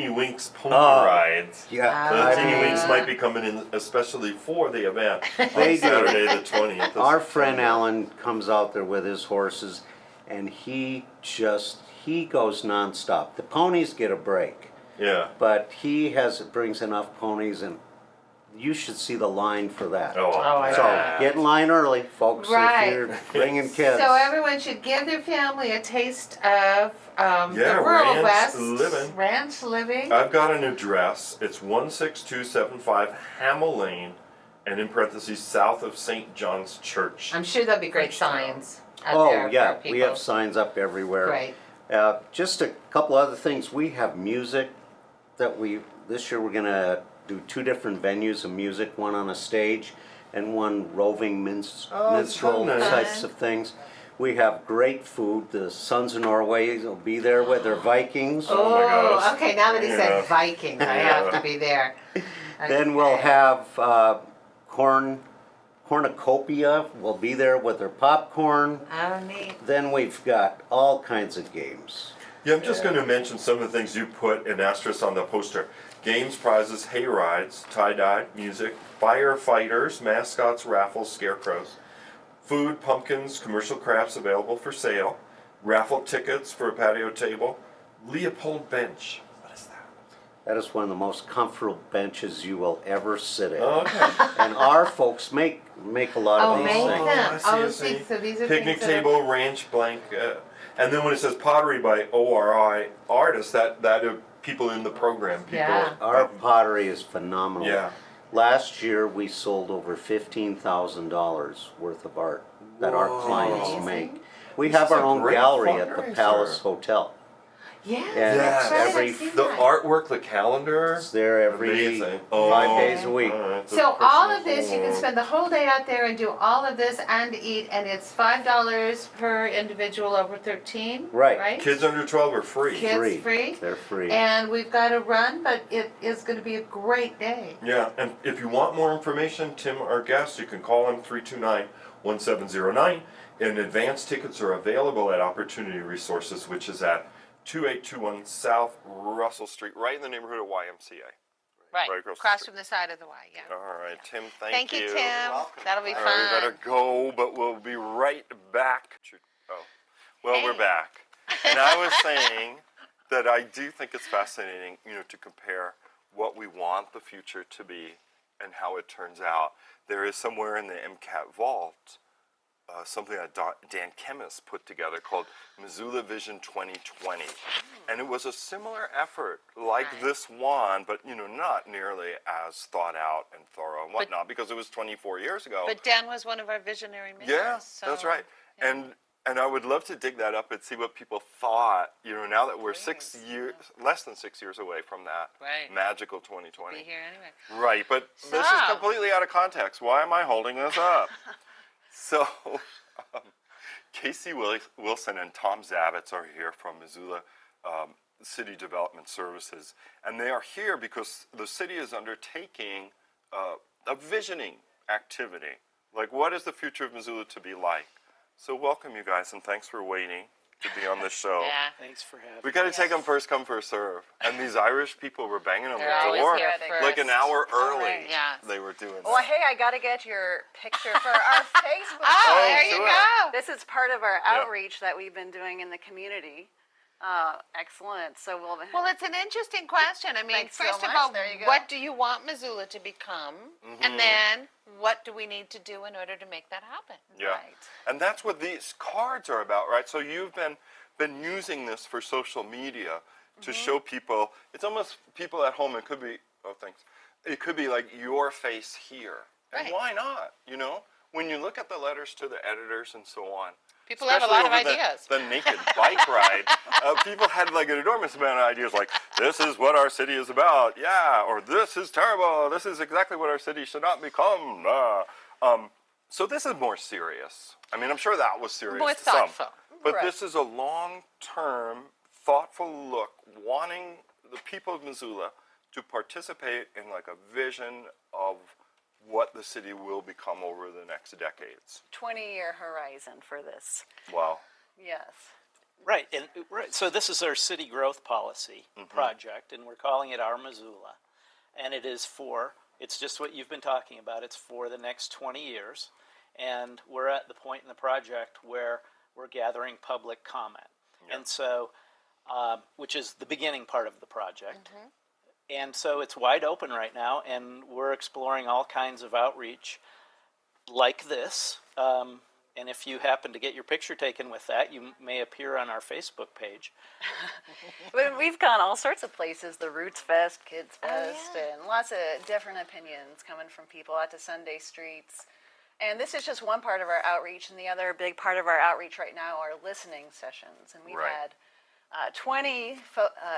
Wink's pony rides. Yeah, The Teeny Winks might be coming in especially for the event They on do. Saturday the 20th. Our friend Alan comes out there with his horses, and he goes nonstop. The ponies get a break, Yeah. but he brings enough ponies, and you should see the line for that. I So bet. get in line early, folks, Right. if you're bringing kids. So everyone should give their family a taste of the Yeah, rural ranch West. living. Ranch living. I've got an address. It's 16275 Hamel Lane, and in parentheses, south of St. John's Church. I'm sure there'll be great signs out there Oh, yeah, for people. we have signs up everywhere. Great. Just a couple other things. We have music that this year we're gonna do 2 different venues of music, one on a stage and one roving minstrel nice. types of things. We have great food. The Sons of Norway will be there with their Vikings. Oh my gosh. Okay, now that he Yeah. said Vikings, I have to be there. Then we'll Okay. have Cornucopia will be there with their popcorn. Oh, neat. Then we've got all kinds of games. Yeah, I'm just going to mention some of the things you put in asterisk on the poster. Games, prizes, hay rides, tie-dye, music, firefighters, mascots, raffles, scarecrows, food, pumpkins, commercial crafts available for sale, raffle tickets for a patio table, Leopold bench. What is that? That is one of the most comfortable benches you will ever sit in. Okay. And our folks make a lot of these make things. them. I see. So these are Picnic things that are- table, ranch blanket, and then when it says pottery by ORI artists, that are people in the program. People. Yeah. Our pottery is phenomenal. Yeah. Last year we sold over $15,000 worth of art that our clients Amazing. make. We This have is our a own great gallery at the fundraiser. Palace Hotel. Yeah, And that's right. every- I've seen The that. artwork, the calendar. It's there every Amazing. 5 days a week. Alright, So the all of personal this, you can form. spend the whole day out there and do all of this and eat, and it's $5 per individual over 13. Right. Right. Kids under 12 are free. Kids free. They're free. And we've got to run, but it is going to be a great day. Yeah, and if you want more information, Tim, our guest, you can call him 329-1709. And advance tickets are available at Opportunity Resources, which is at 2821 South Russell Street, right in the neighborhood of YMCA. Right. Right across the Across street. from the side of the Y. Yeah. All right, Tim, thank Thank you, Tim. That'll be All fun. right, we better go, but we'll be right back. Oh, well, we're Hey. back. And I was saying that I do think it's fascinating, to compare what we want the future to be and how it turns out. There is somewhere in the MCAT vault something that Dan Kemmis put together called Missoula Vision 2020. And it was a similar effort like this one, but not nearly as thought out and thorough and whatnot, because it was 24 years ago. But Dan was one of our visionary members. Yeah, that's right. yeah. And I would love to dig that up and see what people thought, now that we're less than 6 years away from that magical 2020. Be here anyway. Right, but this is completely out of context. Why am I holding this up? So, Casey Wilson and Tom Zavitz are here from Missoula City Development Services, and they are here because the city is undertaking a visioning activity. Like, what is the future of Missoula to be like? So welcome, you guys, and thanks for waiting to be on this show. Yeah. Thanks for having We got to take them first come, first serve. And these Irish people were banging on They're the always door here like an first. hour early. Yeah. They were doing Well, that. hey, I got to get your picture for our Facebook Oh, page. there you sure. go. This is part of our Yeah. outreach that we've been doing in the community. Excellent. So we'll. Well, it's an interesting question. I mean, Thanks so first of much. all, There you go. what do you want Missoula to become? And then, what do we need to do in order to make that happen? Yeah. Right. And that's what these cards are about, right? So you've been using this for social media to show people. It's almost people at home. It could be, thanks. It could be like your face here. And Right. why not? You know, when you look at the letters to the editors and so on. People have a lot of Especially over ideas. The naked bike ride. People had like an enormous amount of ideas, like this is what our city is about, yeah, or this is terrible. This is exactly what our city should not become. So this is more serious. I mean, I'm sure that was serious More to some, thoughtful. but Right. this is a long-term, thoughtful look, wanting the people of Missoula to participate in like a vision of what the city will become over the next decades. 20-year horizon for this. Wow. Yes. Right, and so this is our city growth policy project, and we're calling it Our Missoula, and it's just what you've been talking about. It's for the next 20 years, and we're at the point in the project where we're gathering public comment, and so, which is the beginning part of the project. And so it's wide open right now, and we're exploring all kinds of outreach like this. And if you happen to get your picture taken with that, you may appear on our Facebook page. But we've gone all sorts of places, the Roots Fest, Kids Fest, and lots of different opinions coming from people out to Sunday streets. And this is just one part of our outreach, and the other big part of our outreach right now are listening sessions. And we've Right. had 20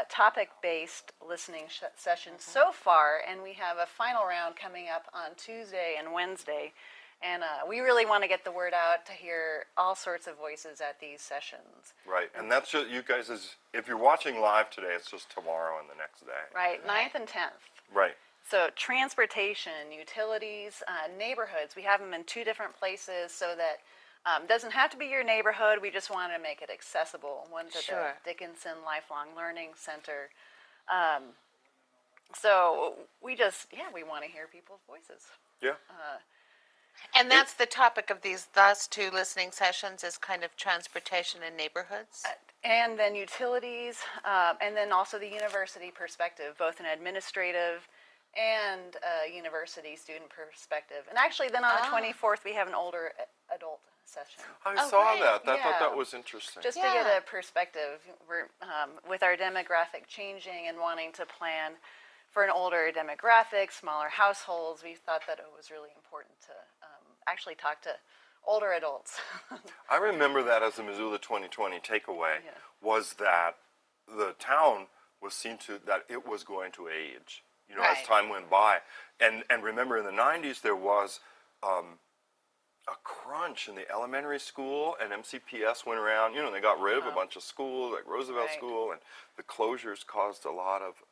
topic-based listening sessions so far, and we have a final round coming up on Tuesday and Wednesday. And we really want to get the word out to hear all sorts of voices at these sessions. Right, and that's just, you guys, if you're watching live today, it's just tomorrow and the next day. Right, 9th and 10th. Right. So transportation, utilities, neighborhoods, we have them in 2 different places so that doesn't have to be your neighborhood. We just want to make it accessible. One's at Sure. the Dickinson Lifelong Learning Center. So we want to hear people's voices. Yeah. And that's the topic of these last 2 listening sessions is kind of transportation and neighborhoods. And then utilities, and then also the university perspective, both an administrative and a university student perspective. And actually, then on the 24th, we have an older adult session. I Oh, saw great. that. I thought Yeah. that was interesting. Just to get a perspective, we're with our demographic changing and wanting to plan for an older demographic, smaller households, we thought that it was really important to actually talk to older adults. I remember that as the Missoula 2020 takeaway was that the town was seen to, that it was going to age, you know, as Right. time went by. And remember in the 90s there was a crunch in the elementary school, and MCPS went around, you know, they got rid of a bunch of schools, like Roosevelt Right. School, and the closures caused a lot of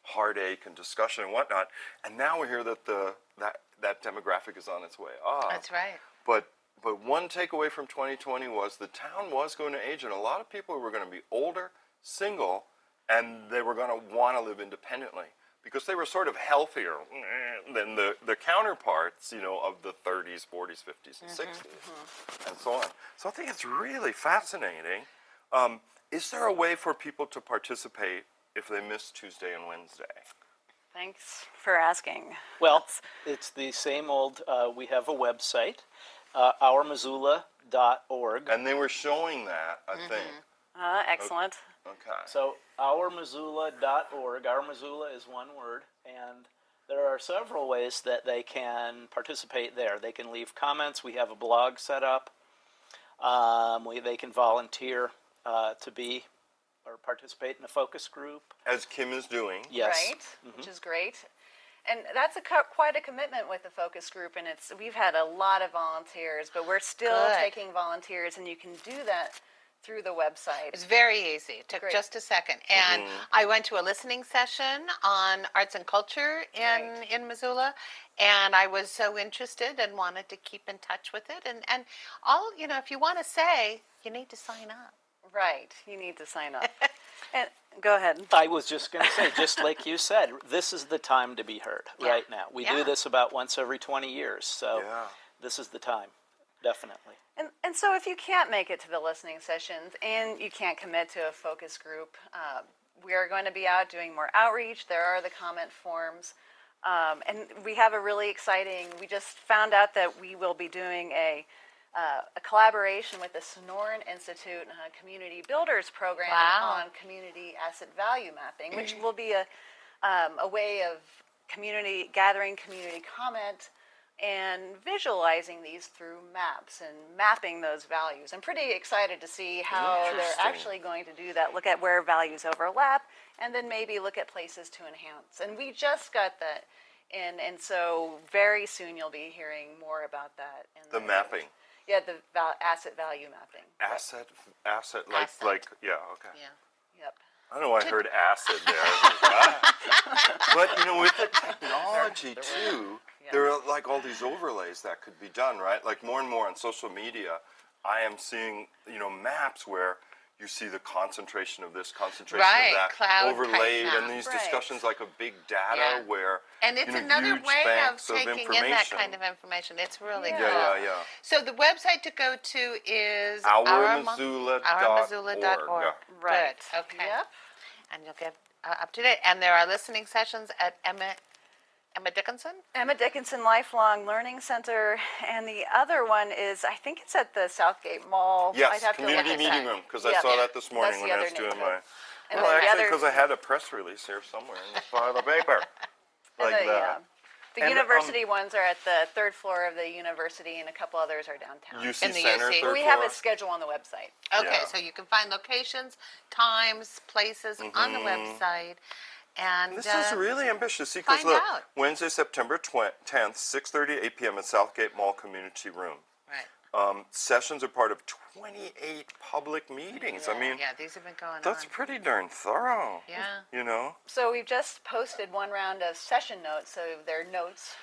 heartache and discussion and whatnot. And now we hear that that demographic is on its way up. That's right. But one takeaway from 2020 was the town was going to age, and a lot of people were going to be older, single, and they were going to want to live independently because they were sort of healthier than the counterparts, you know, of the 30s, 40s, 50s, and 60s, and so on. So I think it's really fascinating. Is there a way for people to participate if they miss Tuesday and Wednesday? Thanks for asking. Well, it's the same old, we have a website, ourmissoula.org. And they were showing that, I think. Excellent. Okay. So ourmissoula.org, Our Missoula is one word, and there are several ways that they can participate there. They can leave comments. We have a blog set up. They can volunteer to be or participate in a focus group. As Kim is doing. Yes. Right, which is great. And that's quite a commitment with the focus group, and we've had a lot of volunteers, but we're still Good. taking volunteers, and you can do that through the website. It's very easy. It took Great. just a second. And I went to a listening session on arts and culture in Missoula, and I was so interested and wanted to keep in touch with it. And all, if you want to say, you need to sign up. Right, you need to sign up. And go ahead. I was just going to say, just like you said, this is the time to be heard right now. We do this about once every 20 years, so this is the time, definitely. And so if you can't make it to the listening sessions and you can't commit to a focus group, we are going to be out doing more outreach. There are the comment forms. And we have a really exciting, we just found out that we will be doing a collaboration with the Sonoran Institute and a Community Builders program on community asset value mapping, which will be a way of gathering community comment and visualizing these through maps and mapping those values. I'm pretty excited to see how they're actually going to do that, look at where values overlap, and then maybe look at places to enhance. And we just got that in, and so very soon you'll be hearing more about that. The mapping. Yeah, the asset value mapping. Asset, okay. Yeah. Yep. I don't know why I heard acid there. But, with the technology, too, there are, like, all these overlays that could be done, right? Like, more and more on social media, I am seeing, maps where you see the concentration of this, concentration of that, cloud overlaid, type and these maps. discussions like of big data where, and it's another huge way of banks taking information. in that kind of information. It's really cool. Yeah. So the website to go to is ourmissoula.org. Right. Good. Okay. Yep. And you'll get up to date. And there are listening sessions at Emma Dickinson Lifelong Learning Center, and the other one is, I think it's at the Southgate Mall. Yes, I'd have community to look at meeting that. room, because I saw that this morning when I was doing my... Well, actually, because I had a press release here somewhere in the file of the paper. Like that. The university ones are at the third floor of the university, and a couple others are downtown. UC Center, third floor? We have a schedule on the website. Okay, so you can find locations, times, places on the website. And this is really ambitious. See, because look, Wednesday, September 10th, 6:30 to 8 p.m. at Southgate Mall Community Room. Right. Sessions are part of 28 public meetings. I mean, these have been going on. That's pretty darn thorough. Yeah. So we've just posted one round of session notes. So they're notes,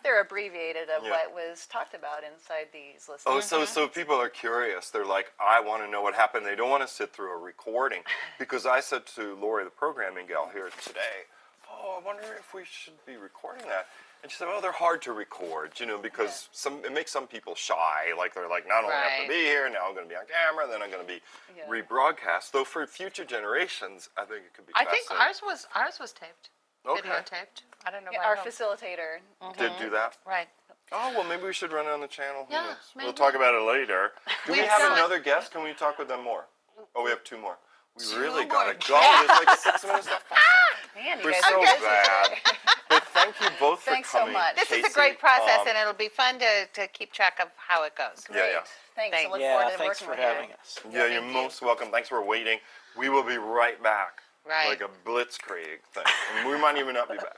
they're abbreviated of what was talked about inside these lists. Oh, so people are curious. They're like, I want to know what happened. They don't want to sit through a recording. Because I said to Lori, the programming gal here today, I wonder if we should be recording that. And she said, they're hard to record, because it makes some people shy. Like, they're like, not only have to be here, now I'm going to be on camera, then I'm going to be rebroadcast. Though for future generations, I think it could be fascinating. I think ours was taped. Videotaped. I don't know. Our facilitator did do that? Right. Oh, well, maybe we should run it on the channel. Yeah, we'll talk about it later. Do we have another guest? Can we talk with them more? Oh, we have two more. We really got to go. There's like 6 minutes left. Man, you We're guys so are busy bad. today. But thank you both for coming. Thanks so much. This is a great process, and it'll be fun to keep track of how it goes. Great. Thanks. I look forward to thanks working for with having you. us. Yeah, you're most welcome. Thanks for waiting. We will be right back. Right. Like a blitzkrieg thing. And we might even not be back.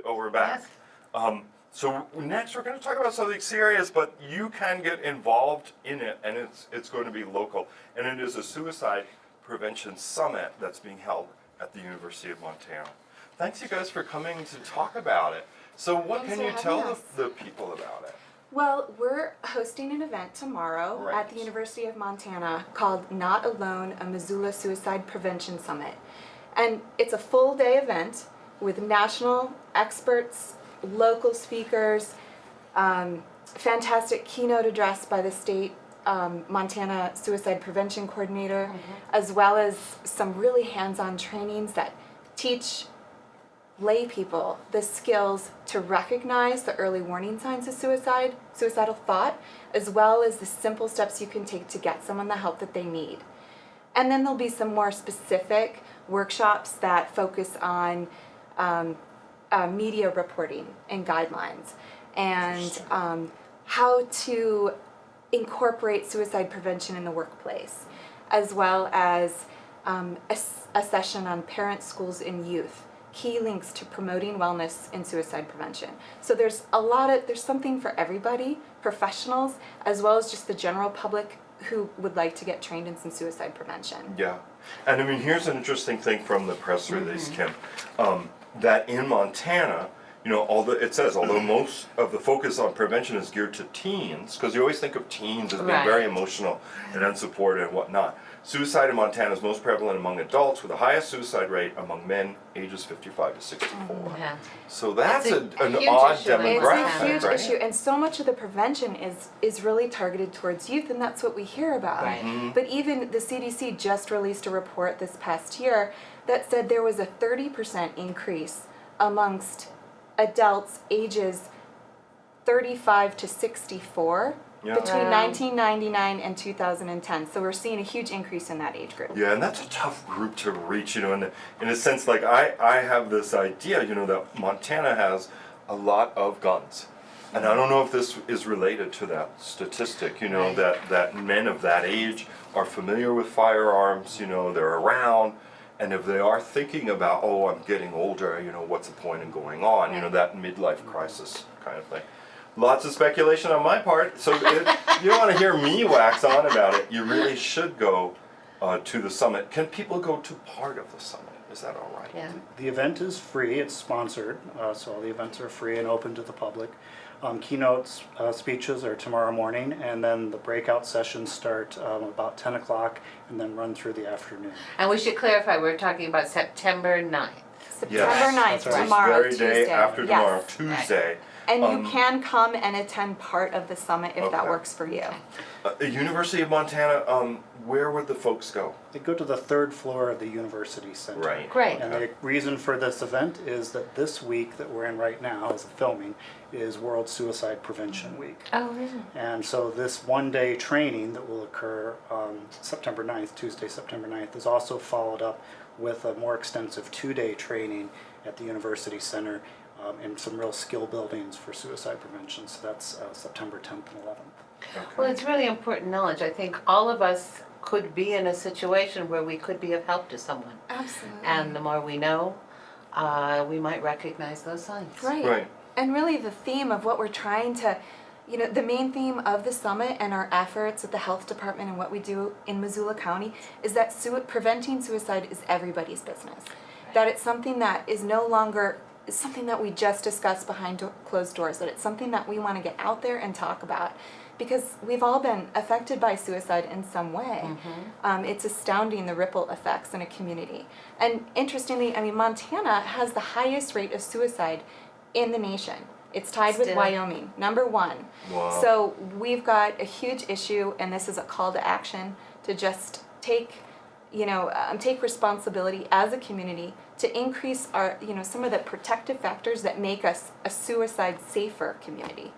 We're back. So next we're going to talk about something serious, but you can get involved in it, and it's going to be local. And it is a suicide prevention summit that's being held at the University of Montana. Thanks you guys for coming to talk about it. So what can you tell the people about it? Well, we're hosting an event tomorrow at the University of Montana called Not Alone, a Missoula Suicide Prevention Summit. And it's a full-day event with national experts, local speakers, fantastic keynote address by the state Montana Suicide Prevention Coordinator, as well as some really hands-on trainings that teach lay people the skills to recognize the early warning signs of suicidal thought, as well as the simple steps you can take to get someone the help that they need. And then there'll be some more specific workshops that focus on media reporting and guidelines, and how to incorporate suicide prevention in the workplace, as well as a session on parents, schools, and youth, key links to promoting wellness in suicide prevention. So there's something for everybody, professionals, as well as just the general public who would like to get trained in some suicide prevention. Yeah. And I mean, here's an interesting thing from the press release, Kim, that in Montana, you know, although most of the focus on prevention is geared to teens, because you always think of teens as being very emotional and unsupported and whatnot. Suicide in Montana is most prevalent among adults, with the highest suicide rate among men ages 55 to 64. So that's an odd demographic, It's a huge right? issue, and so much of the prevention is really targeted towards youth, and that's what we hear about. But even the CDC just released a report this past year that said there was a 30% increase amongst adults ages 35 to 64 between 1999 and 2010. So we're seeing a huge increase in that age group. Yeah, and that's a tough group to reach, you know, in a sense, like I have this idea, you know, that Montana has a lot of guns. And I don't know if this is related to that statistic, you know, that men of that age are familiar with firearms, you know, they're around. And if they are thinking about, oh, I'm getting older, you know, what's the point in going on? You know, that midlife crisis kind of thing. Lots of speculation on my part. So if you don't want to hear me wax on about it, you really should go to the summit. Can people go to part of the summit? Is that all right? Yeah. The event is free. It's sponsored, so all the events are free and open to the public. Keynote speeches are tomorrow morning, and then the breakout sessions start about 10 o'clock and then run through the afternoon. And we should clarify, we're talking about September 9th. September 9th, right. tomorrow, This very day Tuesday. after tomorrow, Tuesday. And you can come and attend part of the summit if that works for you. University of Montana, where would the folks go? They go to the third floor of the University Center. Right. Great. And the reason for this event is that this week that we're in right now, as filming, is World Suicide Prevention Week. Oh, really? And so this one-day training that will occur September 9th, Tuesday, September 9th, is also followed up with a more extensive two-day training at the University Center and some real skill buildings for suicide prevention. So that's September 10th and 11th. Well, it's really important knowledge. I think all of us could be in a situation where we could be of help to someone. Absolutely. And the more we know, we might recognize those signs. Right. And really the theme of what we're trying to, you know, the main theme of the summit and our efforts at the health department and what we do in Missoula County is that preventing suicide is everybody's business. That it's something that is no longer something that we just discuss behind closed doors, that it's something that we want to get out there and talk about, because we've all been affected by suicide in some way. It's astounding the ripple effects in a community. And interestingly, I mean, Montana has the highest rate of suicide in the nation. It's tied with Wyoming, number 1. Wow. So we've got a huge issue, and this is a call to action to just take responsibility as a community to increase our, some of the protective factors that make us a suicide safer community.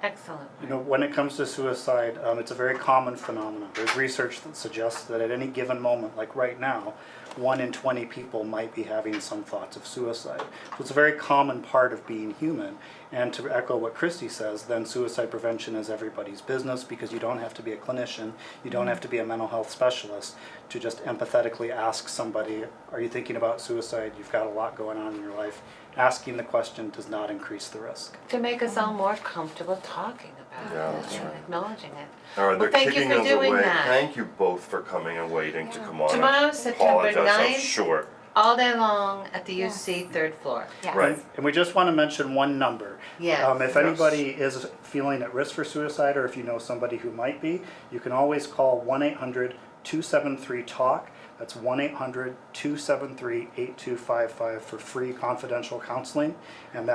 Excellent. When it comes to suicide, it's a very common phenomenon. There's research that suggests that at any given moment, like right now, 1 in 20 people might be having some thoughts of suicide. So it's a very common part of being human. And to echo what Kristie says, then suicide prevention is everybody's business, because you don't have to be a clinician, you don't have to be a mental health specialist to just empathetically ask somebody, are you thinking about suicide? You've got a lot going on in your life. Asking the question does not increase the risk. To make us all more comfortable talking about it and acknowledging it. All right, they're thank kicking you for us doing away. that. Thank you both for coming and waiting to come on. Tomorrow, September Apologize, 9th. I'm short. All day long at the UC 3rd floor. Right. And we just want to mention one number. Yes. If anybody is feeling at risk for suicide, or if you know somebody who might be, you can always call 1-800-273-TALK. That's 1-800-273-8255 for free confidential counseling. And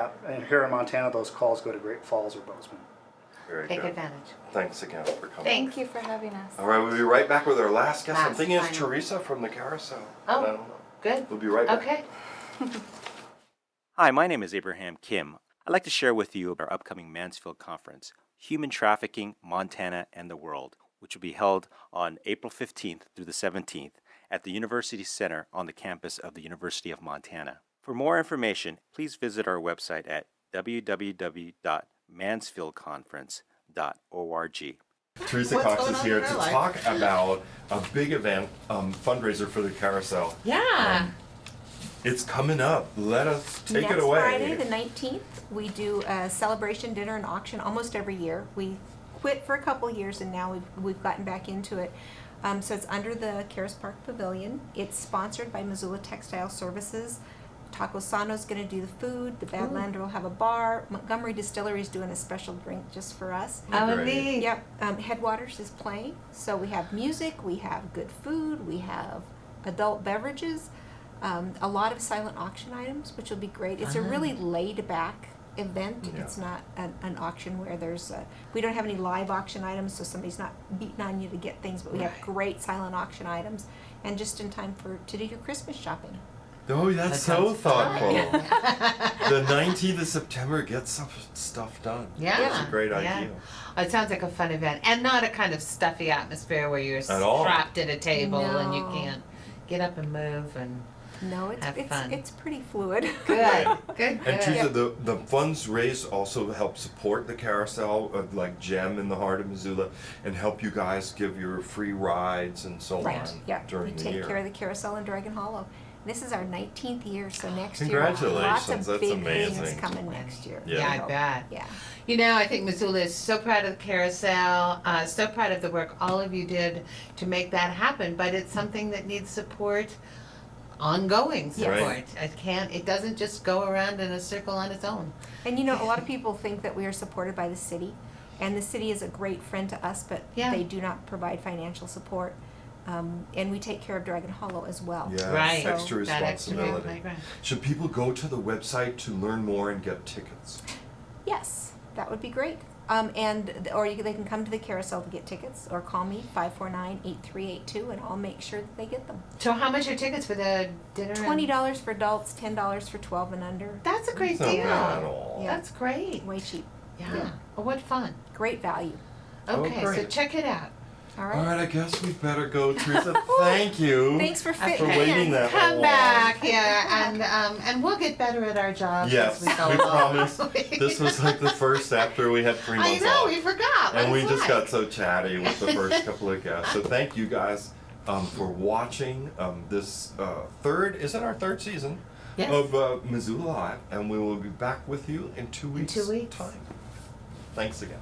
here in Montana, those calls go to Great Falls or Bozeman. Very take good. advantage. Thanks again for coming. Thank you for having us. All right, we'll be right back with our last guest. I'm Last thinking it's final. Theresa from the Carousel. Oh, but I don't know. Good. We'll be right back. Okay. Hi, my name is Abraham Kim. I'd like to share with you our upcoming Mansfield Conference, Human Trafficking, Montana, and the World, which will be held on April 15th through the 17th at the University Center on the campus of the University of Montana. For more information, please visit our website at www.mansfieldconference.org. Theresa What's Cox going is on here in to her life? talk about a big event, fundraiser for the Carousel. Yeah. It's coming up. Let us take Next it away. Friday, the 19th, we do a celebration dinner and auction almost every year. We quit for a couple years and now we've gotten back into it. So it's under the Caris Park Pavilion. It's sponsored by Missoula Textile Services. Taco Sano's going to do the food. The Badlander will have a bar. Montgomery Distillery is doing a special drink just for us. Oh, neat. Yep. Headwaters is playing. So we have music, we have good food, we have adult beverages, a lot of silent auction items, which will be great. It's a really laid back event. Yeah. It's not an auction where there's we don't have any live auction items, so somebody's not beating on you to get things, but we have great silent auction items and just in time to do your Christmas shopping. Oh, that's so thoughtful. The 19th of September, get some stuff done. Yeah. That's a great Yeah. idea. It sounds like a fun event, and not a kind of stuffy atmosphere where you're all. trapped at a table and you No. can't get up and move and No, have fun. it's pretty fluid. Good, good, And good. Teresa, the funds raised also help support the Carousel, like GEM in the heart of Missoula, and help you guys give your free rides and so Right. on Yeah. during We the take year. care of the Carousel in Dragon Hollow. This is our 19th year, so next Congratulations, year lots of that's big amazing. things coming next year. Yeah. Yeah, I hope. bet. Yeah. You know, I think Missoula is so proud of the Carousel, so proud of the work all of you did to make that happen, but it's something that needs support, ongoing Yes. support. Right. It doesn't just go around in a circle on its own. And you know, a lot of people think that we are supported by the city, and the city is a great friend to us, but Yeah. they do not provide financial support. And we take care of Dragon Hollow as well. Yeah, Right. extra That extra responsibility. playground. Should people go to the website to learn more and get tickets? Yes, that would be great. They can come to the Carousel to get tickets, or call me 549-8382, and I'll make sure that they get them. So how much are tickets for the dinner? and- $20 for adults, $10 for 12 and under. That's a great That's not deal. bad at all. Yeah. That's great. Way cheap. Yeah. Oh, what fun. Great value. Okay, so great. check it out. All All right. right, I guess we better go, Teresa. Thank you. Thanks for for fitting waiting in. that Come long. back here, and we'll get better at our jobs Yes, as we go we along. promise. This was like the first after we had 3 I months know, off. we forgot. And what we it's just like. got so chatty with the first couple of guests. So thank you guys for watching this third, is it our third season? Yes. Of Missoula Live. And we will be back with you in 2 weeks' 2 weeks. time. Thanks again.